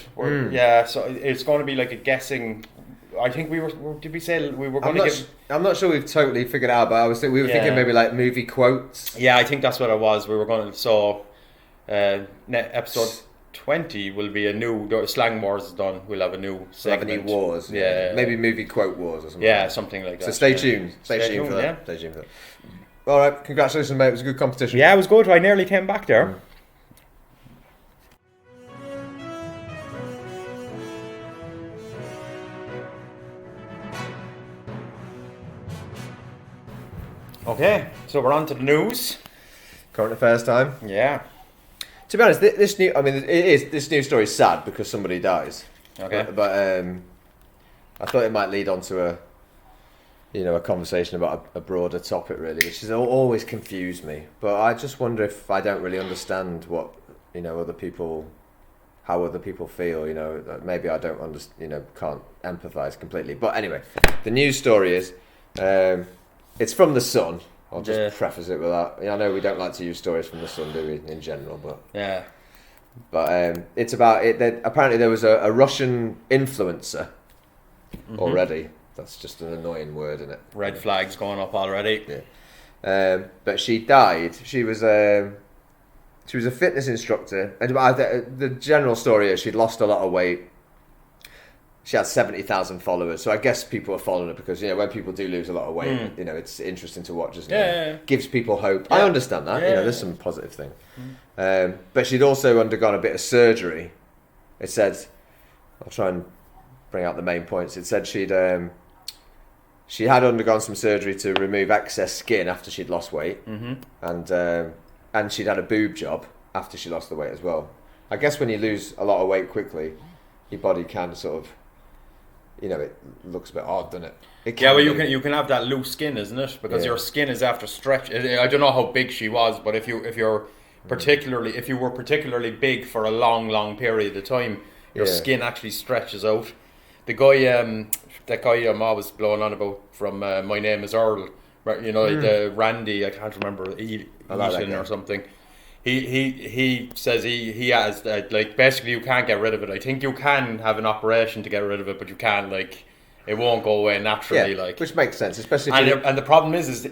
Yeah. So it's going to be like a guessing. I think we were. Did we say we were going to give? I'm not sure we've totally figured it out, but we were thinking maybe like movie quotes. Yeah, I think that's what it was. We were going to. So, episode 20 will be a new. Slang Wars is done. We'll have a new segment. Have any wars? Yeah. Maybe movie quote wars or something. Yeah, something like that. So stay tuned. Stay tuned for that. Yeah. Stay tuned for that. All right, congratulations, mate. It was a good competition. Yeah, it was good. I nearly came back there. Okay, so we're on to the news. Current affairs time. Yeah. To be honest, this news story is sad because somebody dies. Okay. But I thought it might lead on to a conversation about a broader topic, really, which has always confused me. But I just wonder if I don't really understand what how other people feel. Maybe I don't can't empathise completely. But anyway, the news story is. It's from The Sun. I'll just preface it with that. I know we don't like to use stories from The Sun, do we, in general? But yeah. But it's about it. That apparently there was a Russian influencer already. That's just an annoying word, isn't it? Red flags going up already. Yeah. But she died. She was a fitness instructor, and the general story is she'd lost a lot of weight. She had 70,000 followers, so I guess people are following her because when people do lose a lot of weight, it's interesting to watch, isn't it? Yeah. Gives people hope. I understand that. There's some positive thing. But she'd also undergone a bit of surgery. It said, I'll try and bring out the main points. It said she had undergone some surgery to remove excess skin after she'd lost weight, and she'd had a boob job after she lost the weight as well. I guess when you lose a lot of weight quickly, your body can sort of. It looks a bit odd, doesn't it? You can have that loose skin, isn't it? Because your skin is after stretch. I don't know how big she was, but if you were particularly big for a long period of time, your skin actually stretches out. The guy, that guy I'm always blowing on about from My Name Is Earl, the Randy, I can't remember, Eaton or something. He says he has basically you can't get rid of it. I think you can have an operation to get rid of it, but you can't it won't go away naturally. Which makes sense, especially. And the problem is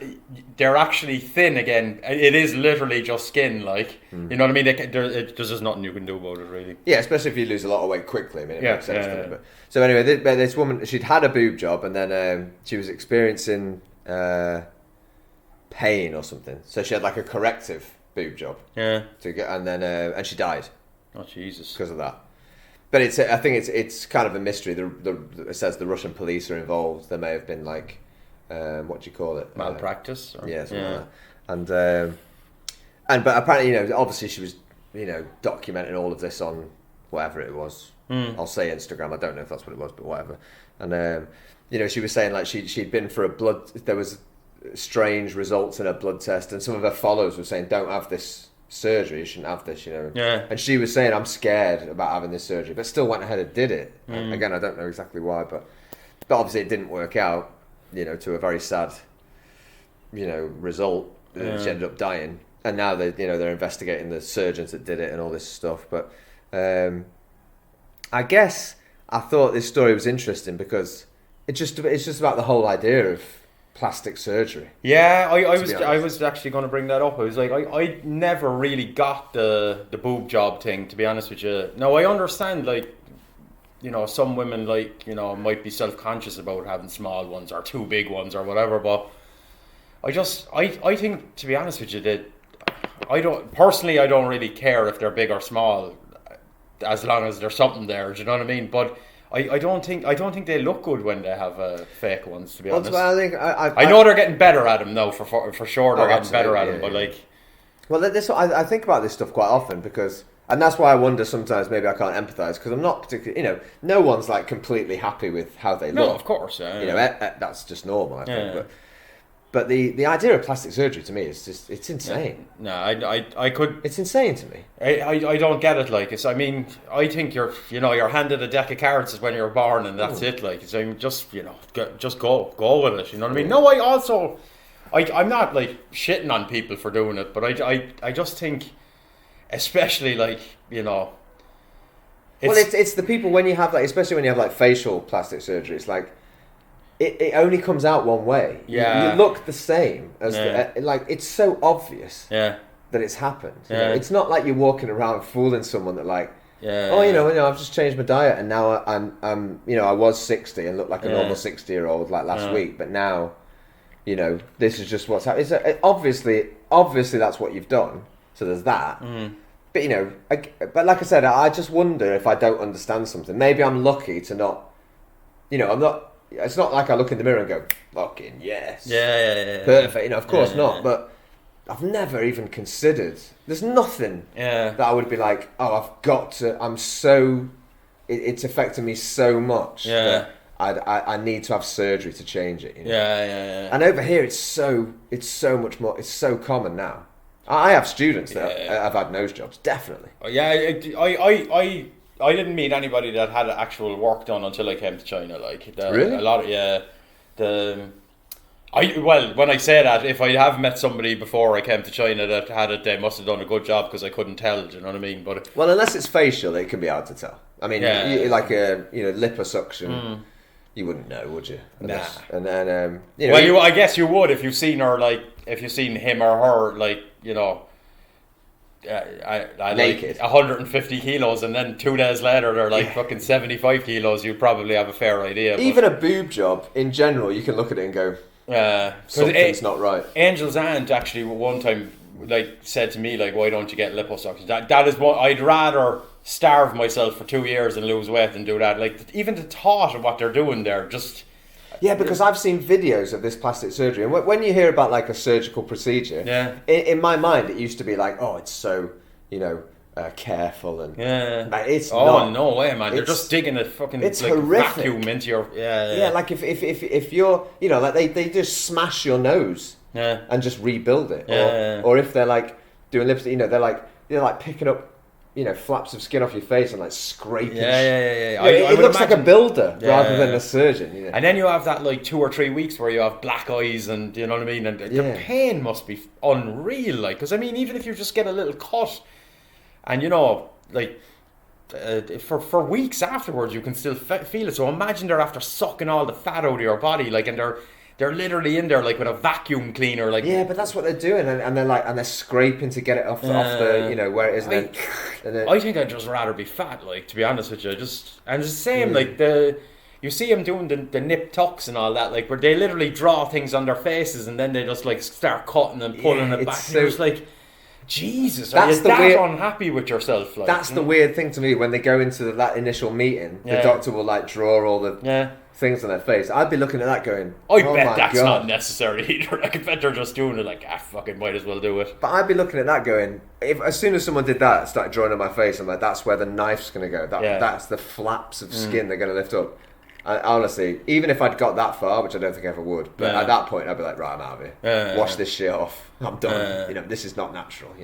they're actually thin again. It is literally just skin, you know what I mean. There's just nothing you can do about it, really. Yeah, especially if you lose a lot of weight quickly. I mean, it makes sense. But, so anyway, this woman, she'd had a boob job, and then she was experiencing pain or something. So she had like a corrective boob job. Yeah. And she died. Oh Jesus! Because of that. But I think it's kind of a mystery. It says the Russian police are involved. There may have been what do you call it? Malpractice. Something like that. But apparently, obviously she was, documenting all of this on whatever it was. I'll say Instagram. I don't know if that's what it was, but whatever. And she was saying she'd been for a blood. There was strange results in her blood test, and some of her followers were saying, "Don't have this surgery. You shouldn't have this." Yeah. And she was saying, "I'm scared about having this surgery," but still went ahead and did it. Again, I don't know exactly why, but obviously it didn't work out. To a very sad, result. She ended up dying, and now they're investigating the surgeons that did it and all this stuff. But I guess I thought this story was interesting because it's just about the whole idea of plastic surgery. Yeah, I was actually going to bring that up. I was like, I never really got the boob job thing, to be honest with you. No, I understand, like, some women, like, might be self-conscious about having small ones or too big ones or whatever, but I think, to be honest with you, that I don't really care if they're big or small, as long as there's something there. Do you know what I mean? But I don't think they look good when they have fake ones. To be honest, I think I know they're getting better at them though. For sure, they're getting better at them. But like, well, I think about this stuff quite often because. And that's why I wonder sometimes maybe I can't empathise because I'm not particularly, no one's like completely happy with how they look. No, of course. That's just normal, I think. But the idea of plastic surgery to me is just, it's insane. No, I could. It's insane to me. I don't get it. Like, I think you're handed a deck of cards when you're born and that's it. Like, so just go with it. You know what I mean? No, I'm not like shitting on people for doing it, but I just think. Especially like it's the people when you have like, especially when you have like facial plastic surgery, it's like it only comes out one way. You look the same as like it's so obvious that it's happened. It's not like you're walking around fooling someone that like I've just changed my diet and now I'm I was 60 and looked like a normal 60-year-old like last week, but now this is just what's happening. Obviously that's what you've done. So there's that. But but like I said, I just wonder if I don't understand something. Maybe I'm lucky to not, I'm not. It's not like I look in the mirror and go, "Fucking yes, perfect." Of course not. But I've never even considered. There's nothing that I would be like, "Oh, I've got to." I'm so. It's affecting me so much. That I need to have surgery to change it. And over here, it's so much more. It's so common now. I have students that have had nose jobs, definitely. Yeah, I didn't meet anybody that had actual work done until I came to China. Like, really? A lot of when I say that, if I have met somebody before I came to China that had it, they must have done a good job because I couldn't tell. Do you know what I mean? But well, unless it's facial, it can be hard to tell. I mean, like a liposuction. You wouldn't know, would you? Unless, and then I guess you would if you've seen her, like if you've seen him or her, like I naked, like 150 kilos, and then 2 days later they're like fucking 75 kilos. You'd probably have a fair idea. Even a boob job in general, you can look at it and go, something's not right. Angel's aunt actually one time like said to me like, why don't you get liposuction? That is what I'd rather starve myself for 2 years and lose weight than do that. Like, even the thought of what they're doing there, just because I've seen videos of this plastic surgery, and when you hear about like a surgical procedure, in my mind it used to be like, oh, it's so careful and it's not. No way, man! They're just digging a fucking vacuum into your like if you're like they just smash your nose and just rebuild it, or if they're like doing lipstick, they're like picking up flaps of skin off your face and like scraping. It looks like a builder rather than a surgeon. And then you have that like 2 or 3 weeks where you have black eyes, and you know what I mean. And the pain must be unreal. Like, because I mean, even if you just get a little cut, and like for weeks afterwards, you can still feel it. So imagine they're after sucking all the fat out of your body, like, and they're literally in there like with a vacuum cleaner, like but that's what they're doing, and they're scraping to get it off the where it is. I think I'd just rather be fat, like, to be honest with you. And it's the same, like you see them doing the nip tucks and all that, like where they literally draw things on their faces and then they just like start cutting and pulling it back. So, and it's like, Jesus, are you that unhappy with yourself? Like, that's the weird thing to me when they go into that initial meeting. The doctor will like draw all the things on their face. I'd be looking at that going, I bet that's not necessary either. I bet they're just doing it like, fucking might as well do it. But I'd be looking at that going, as soon as someone did that, started drawing on my face, I'm like, that's where the knife's going to go. That's the flaps of skin they're going to lift up. honestly, even if I'd got that far, which I don't think I ever would, but at that point I'd be like, right, I'm out of here. Wash this shit off. I'm done. This is not natural.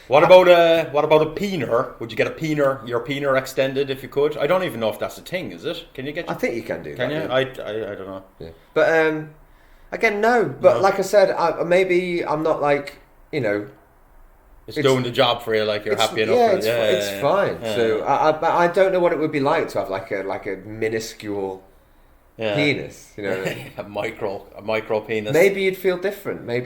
What about a peener? Would you get your peener extended if you could? I don't even know if that's a thing. Is it? Can you get? I think you can do that. Can you? Yeah. I don't know. Yeah. But again, no. But like I said, maybe I'm not like It's doing the job for you. Like you're happy enough. Yeah, with it. it's fine. Yeah. So I don't know what it would be like to have like a minuscule penis. a micro penis. Maybe you'd feel different. I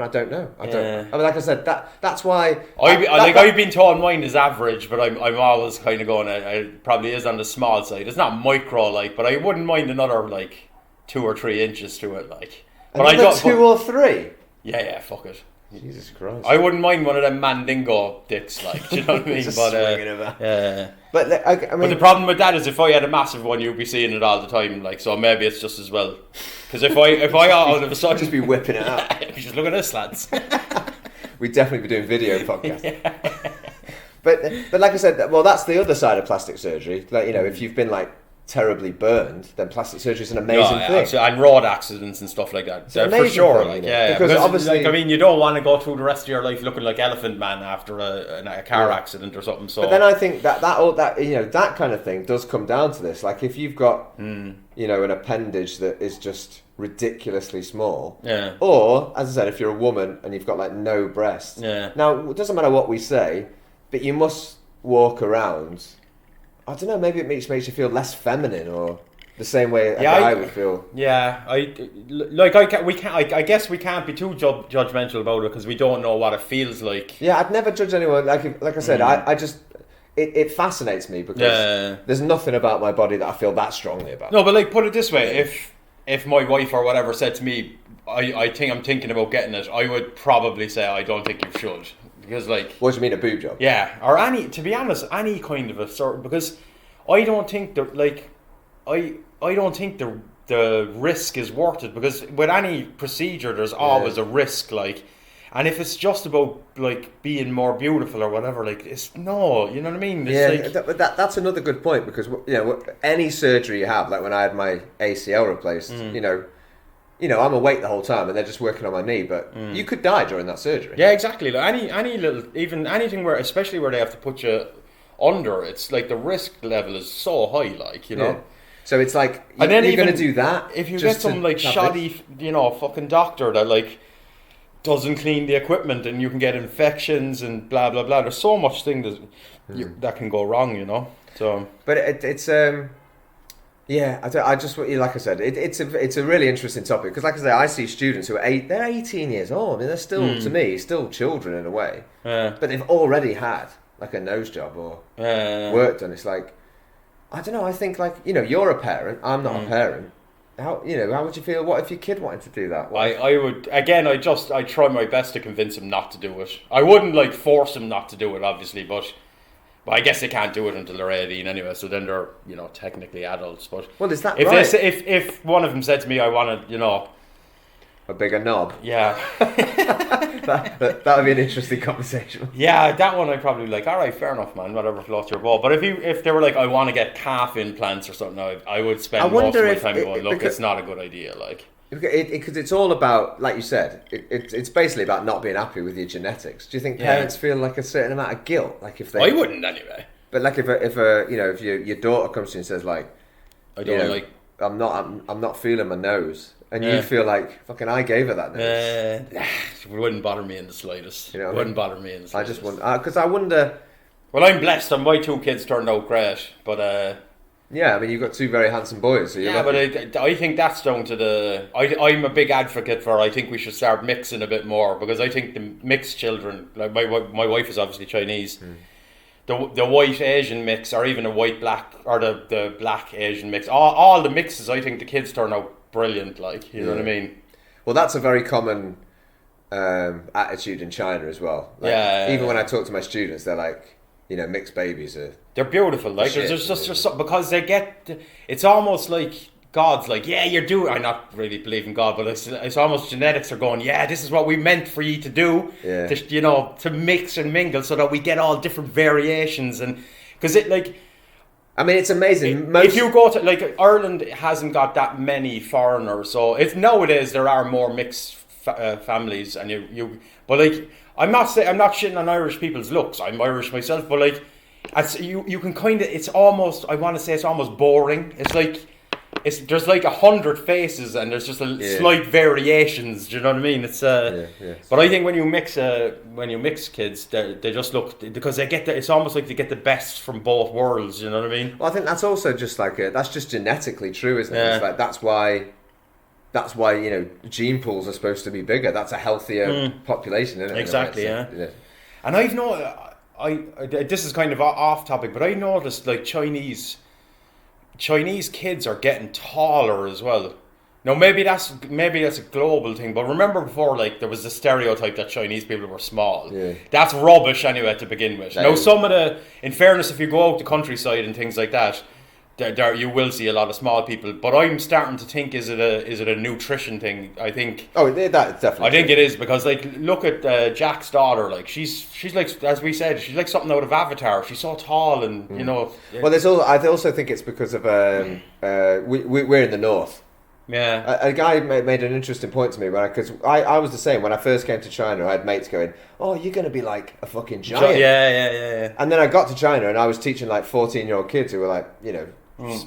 don't know. I mean, like I said, that's why. I've been told mine is average, but I'm always kind of going. It probably is on the small side. It's not micro but I wouldn't mind another 2 or 3 inches to it. But another 2 or 3. Yeah, fuck it. Jesus Christ! I wouldn't mind one of them Mandingo dicks, do you know what I mean? But but the problem with that is if I had a massive one, you'd be seeing it all the time. So maybe it's just as well. Because if I all of a sudden just be whipping it out, just look at this, lads. We'd definitely be doing video podcasts. But like I said, well, that's the other side of plastic surgery. If you've been terribly burned, then plastic surgery is an amazing thing. And road accidents and stuff like that. For sure. Because obviously, you don't want to go through the rest of your life looking like Elephant Man after a car accident or something. So, but then I think that that kind of thing does come down to this. Like if you've got an appendage that is just ridiculously small, or as I said, if you're a woman and you've got no breasts, now it doesn't matter what we say, but you must walk around. I don't know. Maybe it makes you feel less feminine, or the same way a guy would feel. Yeah, I guess we can't be too judgmental about it because we don't know what it feels like. Yeah, I'd never judge anyone. Like I said, I just it fascinates me because there's nothing about my body that I feel that strongly about. No, but put it this way: if my wife or whatever said to me, I'm thinking about getting it, I would probably say I don't think you should. Because what do you mean, a boob job? Yeah, or to be honest, any kind of a sort, because I don't think I don't think the risk is worth it, because with any procedure there's always a risk, and if it's just about being more beautiful or whatever, it's no, you know what I mean? It's that's another good point, because any surgery you have, like when I had my ACL replaced, I'm awake the whole time and they're just working on my knee, but you could die during that surgery. Yeah, exactly. Any little, even anything where, especially where they have to put you under, it's the risk level is so high, Yeah. So it's you're going to do that. If you get some shoddy, fucking doctor that doesn't clean the equipment, and you can get infections and blah blah blah. There's so much thing that can go wrong, So, but it's yeah, I just like I said, it's a really interesting topic, because like I say, I see students who are they're 18 years old. I mean, they're still to me still children in a way, but they've already had a nose job or work done. It's I don't know. I think you're a parent. I'm not a parent. How would you feel? What if your kid wanted to do that? I would again. I try my best to convince him not to do it. I wouldn't force him not to do it, obviously, but I guess they can't do it until they're 18 anyway. So then they're technically adults. But is that if right? If one of them said to me, I want to a bigger knob. Yeah. that would be an interesting conversation. Yeah, that one I'd probably be all right, fair enough, man, whatever floats your boat. But if they were I want to get calf implants or something, I would spend most of my time going, look, it's not a good idea, Because it's all about, like you said, it's basically about not being happy with your genetics. Do you think parents feel a certain amount of guilt, if they? I wouldn't anyway. But if your daughter comes to you and says I don't I'm not feeling my nose, and you feel fucking I gave her that nose. It wouldn't bother me in the slightest. It wouldn't bother me in the slightest. I just wonder, because I wonder. Well, I'm blessed, and my 2 kids turned out great, but. Yeah, I mean, you've got 2 very handsome boys. So but I think that's down to I'm a big advocate for, I think we should start mixing a bit more, because I think the mixed children, my wife is obviously Chinese, the white Asian mix, or even a white black, or the black Asian mix, all the mixes, I think the kids turn out brilliant, you know what I mean? Well, that's a very common attitude in China as well. Even when I talk to my students, they're mixed babies are... They're beautiful. There's just something, because they get... It's almost like God's yeah, you're doing... I not really believe in God, but it's almost genetics are going, yeah, this is what we meant for you to do. Yeah. To mix and mingle so that we get all different variations. And because I mean, it's amazing. If you go to like Ireland, hasn't got that many foreigners, so it's nowadays there are more mixed families, and but like I'm not shitting on Irish people's looks. I'm Irish myself, but like you can kind of, it's almost, I want to say it's almost boring. It's like there's like 100 faces and there's just slight variations. Do you know what I mean? It's But I think when you mix kids, they just look, because they get it's almost like they get the best from both worlds. You know what I mean? Well, I think that's also just like that's just genetically true, isn't it? It's like that's why you know, gene pools are supposed to be bigger. That's a healthier population, isn't it? Exactly. Yeah. And I've noticed, this is kind of off topic, but I noticed like Chinese kids are getting taller as well. Now maybe that's a global thing, but remember before, like, there was the stereotype that Chinese people were small. Yeah. That's rubbish anyway to begin with. Now some of the, in fairness, if you go out the countryside and things like that, there you will see a lot of small people. But I'm starting to think, is it a nutrition thing? I think. Oh, that's definitely. I think it is, because like, look at Jack's daughter. Like she's like, as we said, she's like something out of Avatar. She's so tall, and you know. Well, I also think it's because of we're in the north. Yeah. A guy made an interesting point to me because I was the same when I first came to China. I had mates going, "Oh, you're going to be like a fucking giant." Yeah. And then I got to China and I was teaching like 14-year-old kids who were like, you know,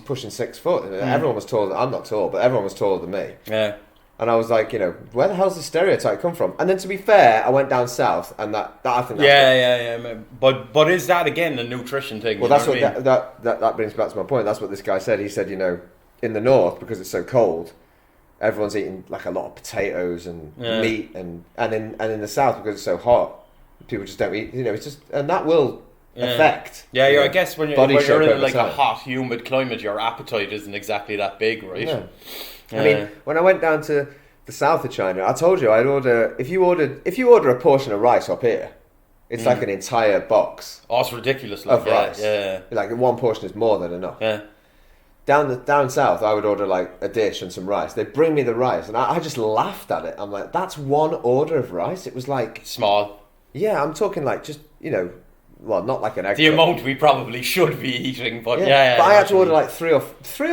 pushing 6 foot. And everyone was taller. I'm not tall, but everyone was taller than me. Yeah. And I was like, you know, where the hell's the stereotype come from? And then to be fair, I went down south, and that I think. Yeah. But is that again a nutrition thing? Well, that's what that brings back to my point. That's what this guy said. He said, you know, in the north, because it's so cold, everyone's eating like a lot of potatoes and meat, and in the south, because it's so hot, people just don't eat. You know, it's just, and that will affect. Yeah, I guess when you're in like time. a hot, humid climate, your appetite isn't exactly that big, right? Yeah. I mean, when I went down to the south of China, I told you I'd order. If you order a portion of rice up here, it's like an entire box. Oh, it's ridiculous. Of rice. Yeah. Like one portion is more than enough. Yeah. Down south, I would order like a dish and some rice. They'd bring me the rice, and I just laughed at it. I'm like, that's one order of rice. It was like small. Yeah, I'm talking like just, you know, well, not like an egg. The amount we probably should be eating, but but I had to order like three or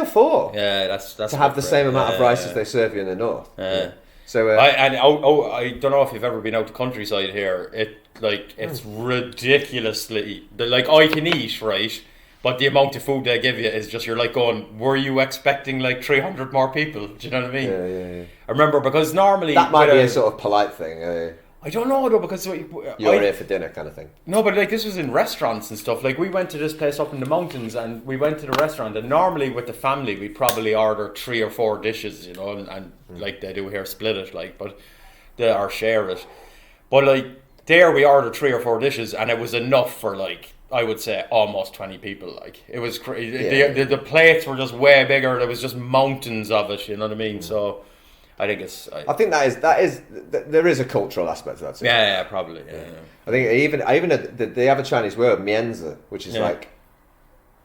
four. Yeah, that's to have the same amount of rice as they serve you in the north. Yeah. So I don't know if you've ever been out the countryside here. It's ridiculously, like, I can eat, right, but the amount of food they give you is just, you're like going, were you expecting like 300 more people? Do you know what I mean? Yeah. I remember, because normally that might be a sort of polite thing. I don't know though, because you're here for dinner kind of thing. No, but like, this was in restaurants and stuff. Like, we went to this place up in the mountains, and we went to the restaurant, and normally with the family we'd probably order 3 or 4 dishes, you know, and like they do here, split it, like, but or share it. But like, there we ordered 3 or 4 dishes, and it was enough for, like, I would say almost 20 people. Like, it was crazy. The plates were just way bigger. There was just mountains of it, you know what I mean? So I think it's. I think there is a cultural aspect to that. Yeah, probably. Yeah. I think even they have a Chinese word, mianzi, which is like,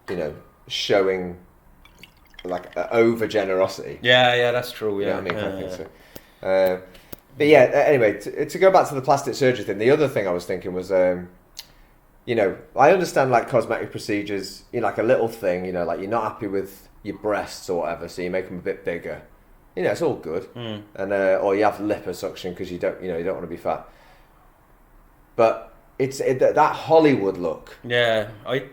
you know, showing like over generosity. Yeah, that's true. Yeah, you know what I mean, I think so. But yeah, anyway, to go back to the plastic surgery thing, the other thing I was thinking was, you know, I understand like cosmetic procedures, you know, like a little thing, you know, like you're not happy with your breasts or whatever, so you make them a bit bigger. You know, it's all good, and or you have liposuction because you don't want to be fat. But it's that Hollywood look. Yeah, I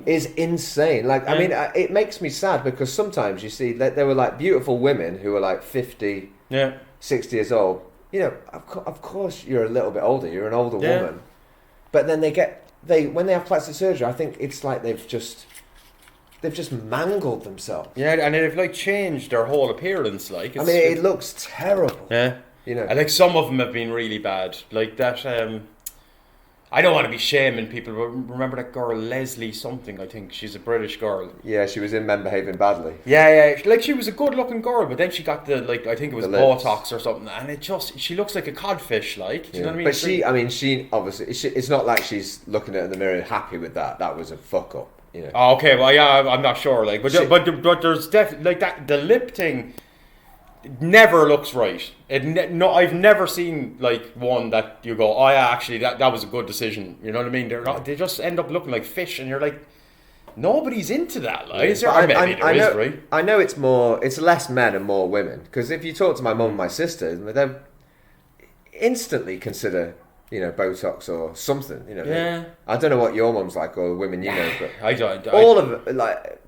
is insane. Like, I mean, it makes me sad because sometimes you see that there were like beautiful women who were like 50, 60 years old. You know, of course you're a little bit older. You're an older woman, but then when they have plastic surgery, I think it's like they've just mangled themselves. Yeah, and they've like changed their whole appearance. Like, I mean, it looks terrible. Yeah, you know. I think some of them have been really bad. Like that. I don't want to be shaming people, but remember that girl Leslie something? I think she's a British girl. Yeah, she was in Men Behaving Badly. Yeah. Like, she was a good-looking girl, but then she got the, like, I think it was Botox or something, and she looks like a codfish. Like, do you know what I mean? But she obviously, it's not like she's looking at the mirror happy with that. That was a fuck up. You know. Oh, okay, well, yeah, I'm not sure. Like, but there's definitely like that. The lip thing never looks right. I've never seen like one that you go, oh yeah, actually that was a good decision. You know what I mean? They just end up looking like fish, and you're like, nobody's into that. Like, is But there? Maybe there is, know, right? I know it's less men and more women. Because if you talk to my mum and my sister, they instantly consider, Botox or something. I don't know what your mum's like or women you know, but I don't. all of it, like,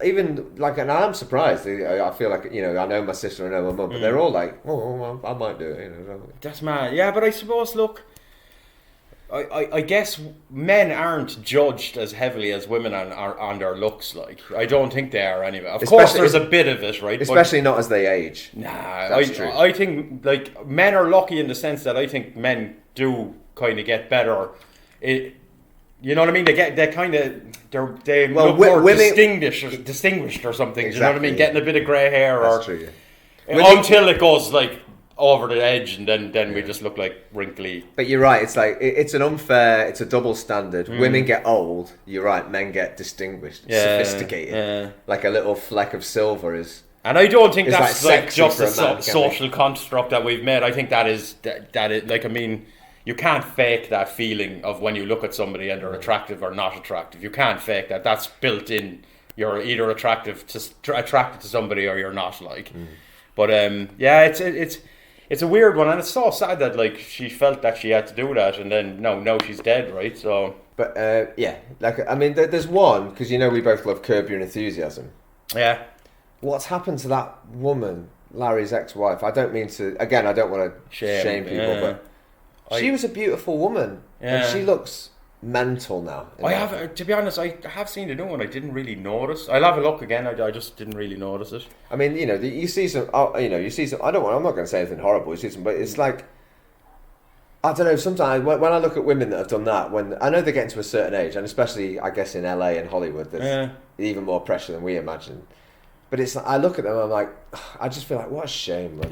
even like, and I'm surprised. I feel like, I know my sister, I know my mum, but they're all like, oh, I might do it. That's mad. Yeah, but I suppose, look, I guess men aren't judged as heavily as women on their looks. Like, I don't think they are anyway. Of course, there's a bit of it, right? Especially not as they age. Nah, That's true. I think like men are lucky in the sense that I think men do kind of get better. You know what I mean? They look more distinguished or something. Exactly. You know what I mean? Getting a bit of grey hair until it goes like over the edge, and then we just look like wrinkly. But you're right. It's like it's a double standard. Women get old. You're right. Men get distinguished, sophisticated. Yeah. Like a little fleck of silver is. And I don't think that's like just a social construct that we've made. I think that is like, I mean, you can't fake that feeling of when you look at somebody and they're attractive or not attractive. You can't fake that. That's built in. You're either attracted to somebody or you're not. Like, but it's a weird one, and it's so sad that like she felt that she had to do that, and then no, she's dead, right? So, but like, I mean, there's one, because we both love Curb Your Enthusiasm. Yeah. What's happened to that woman, Larry's ex-wife? I don't mean to. Again, I don't want to shame people, but she was a beautiful woman, and she looks mental now. To be honest, I have seen the new one. I didn't really notice. I'll have a look again. I just didn't really notice it. I mean, you see some. You see some. I'm not going to say anything horrible. You see some, but it's like, I don't know. Sometimes when I look at women that have done that, when I know they're getting to a certain age, and especially I guess in LA and Hollywood, there's even more pressure than we imagine. But it's like, I look at them and I'm like, I just feel like, what a shame. Like,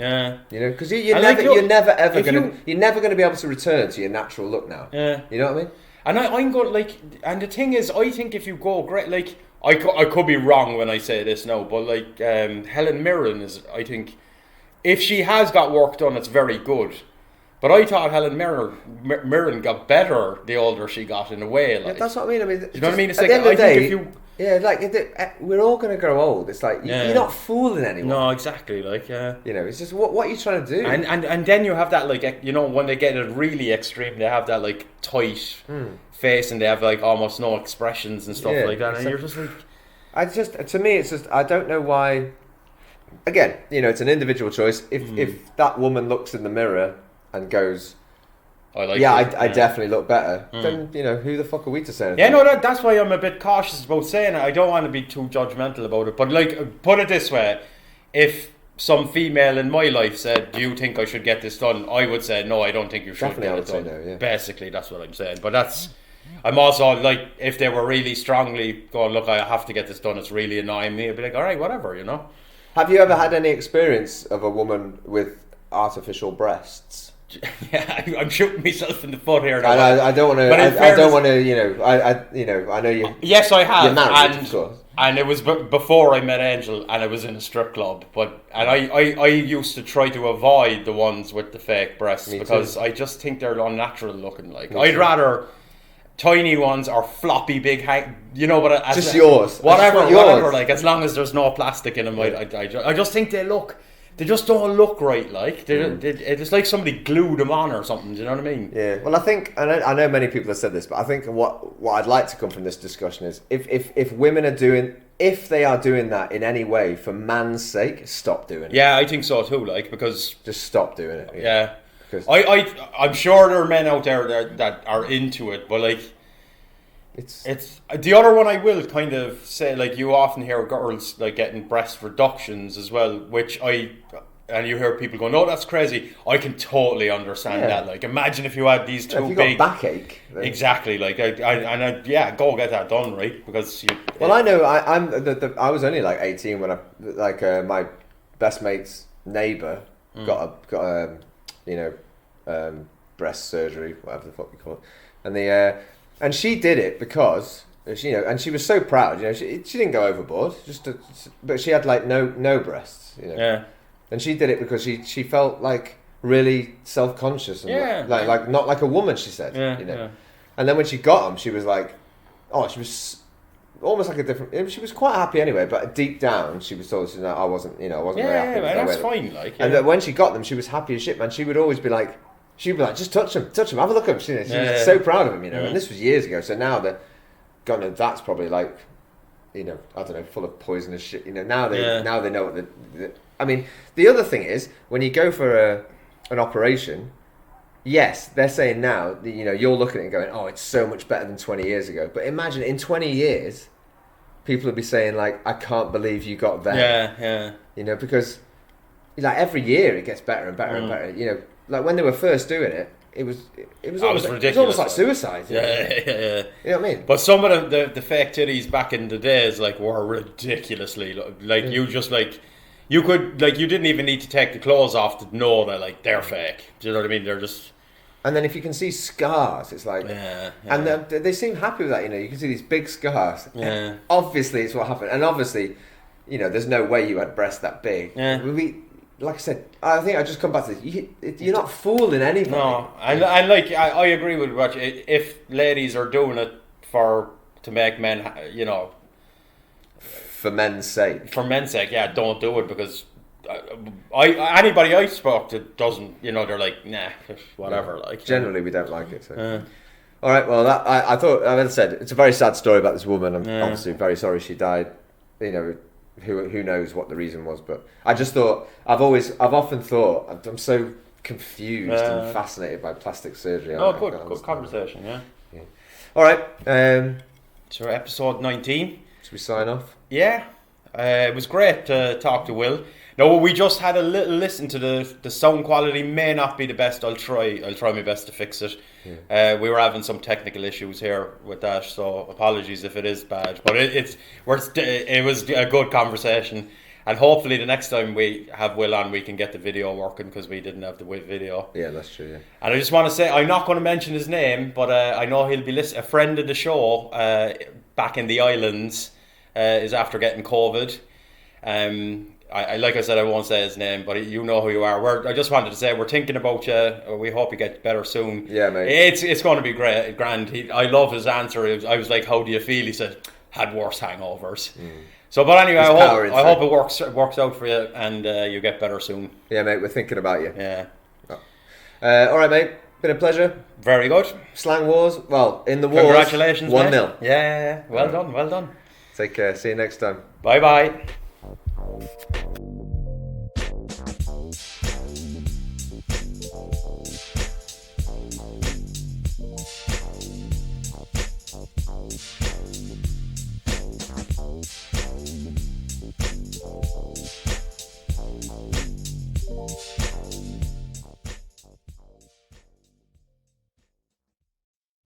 because you're never going to be able to return to your natural look now. Yeah. You know what I mean? And I'm going like, and the thing is, I think if you go great, like, I could be wrong when I say this now, but like Helen Mirren is, I think, if she has got work done, it's very good. But I thought Helen Mirren got better the older she got, in a way. Like, that's what I mean. I mean, you know what I mean? It's at like, the end of the day, if you. Yeah, like we're all going to grow old. It's like you're not fooling anyone. No, exactly. Like, it's just what are you trying to do? And then you have that, like, when they get it really extreme, they have that like tight face, and they have like almost no expressions and stuff like that. And you're just like, to me, it's just, I don't know why. Again, it's an individual choice. If that woman looks in the mirror and goes, I definitely look better. Then who the fuck are we to say anything? Yeah, no, that's why I'm a bit cautious about saying it. I don't want to be too judgmental about it. But like, put it this way: if some female in my life said, "Do you think I should get this done?" I would say, "No, I don't think you should." Definitely, I would say no. Yeah. Basically, that's what I'm saying. But I'm also like, if they were really strongly going, "Look, I have to get this done. It's really annoying me," I'd be like, "All right, whatever," Have you ever had any experience of a woman with artificial breasts? Yeah, I'm shooting myself in the foot here. I don't want to. I don't want to. I know you. Yes, I have. You're married, of course. And it was before I met Angel, and I was in a strip club. I used to try to avoid the ones with the fake breasts because I just think they're unnatural looking. Like, I'd rather tiny ones or floppy big but just yours. Whatever. Like, as long as there's no plastic in them, I just think they just don't look right. Like, it's like somebody glued them on or something. Do you know what I mean? Yeah. Well, I think I know many people have said this, but I think what I'd like to come from this discussion is if women are doing, if they are doing that in any way for man's sake, stop doing it. Yeah, I think so too. Like, because just stop doing it. Yeah. Because I'm sure there are men out there that are into it, but like. It's the other one I will kind of say, like, you often hear girls like getting breast reductions as well, and you hear people go, "No, that's crazy." I can totally understand that. Like, imagine if you had these two if you big got backache. Exactly. Like, go get that done, right? Because I know I was only like 18 when my best mate's neighbour got breast surgery, whatever the fuck you call it, and she did it because and she was so proud. She didn't go overboard. But she had like no breasts. Yeah. And she did it because she felt like really self-conscious and like not like a woman. She said. Yeah. And then when she got them, she was like, she was almost like a different. She was quite happy anyway, but deep down she was sort of saying, I wasn't very happy. Yeah, with man, the that's way fine. Like, And then when she got them, she was happy as shit, man. She would always be like, just touch them, have a look at them. She was so proud of them, And this was years ago. So now God knows, that's probably like, I don't know, full of poisonous shit. Now they know what I mean, the other thing is when you go for an operation. Yes, they're saying now, you're looking at it and going, oh, it's so much better than 20 years ago. But imagine in 20 years, people will be saying, like, I can't believe you got there. Yeah. Because, like, every year it gets better and better and better. Like, when they were first doing it, it was almost ridiculous. It was almost like suicide. Yeah. You know what I mean? But some of the fake titties back in the days, like, were ridiculously, like, you just, like... You could, like, you didn't even need to take the clothes off to know that, like, they're fake. Do you know what I mean? They're just... And then if you can see scars, it's like... Yeah. And they seem happy with that, You can see these big scars. Yeah. Obviously, it's what happened. And obviously, there's no way you had breasts that big. Yeah. Like I said, I think I just come back to this. You're not fooling anybody. No. And like, I agree with what if ladies are doing it to make men, For men's sake. For men's sake, yeah, don't do it because anybody I spoke to doesn't, they're like, nah, whatever. Yeah. Like generally, we don't like it. So. All right, well, I thought, as I said, it's a very sad story about this woman. I'm obviously very sorry she died. Who knows what the reason was, but I just thought I've often thought I'm so confused and fascinated by plastic surgery. Good conversation, yeah. All right, so episode 19. Should we sign off? Yeah, it was great to talk to Will. No, we just had a little listen to the sound quality may not be the best. I'll try my best to fix it. Yeah. We were having some technical issues here with that, so apologies if it is bad. But it was a good conversation, and hopefully the next time we have Will on, we can get the video working because we didn't have the video. Yeah, that's true. Yeah. And I just want to say I'm not going to mention his name, but I know he'll be a friend of the show back in the islands. Is after getting COVID. I like I said, I won't say his name, but you know who you are. I just wanted to say we're thinking about you. We hope you get better soon. Yeah, mate. It's going to be great, grand. I love his answer. I was like, "How do you feel?" He said, "Had worse hangovers." So, but anyway, I hope it works out for you and you get better soon. Yeah, mate. We're thinking about you. Yeah. All right, mate. Been a pleasure. Very good. Slang Wars. Well, in the wars. Congratulations, 1-0. Yeah. Well done. Take care. See you next time. Bye.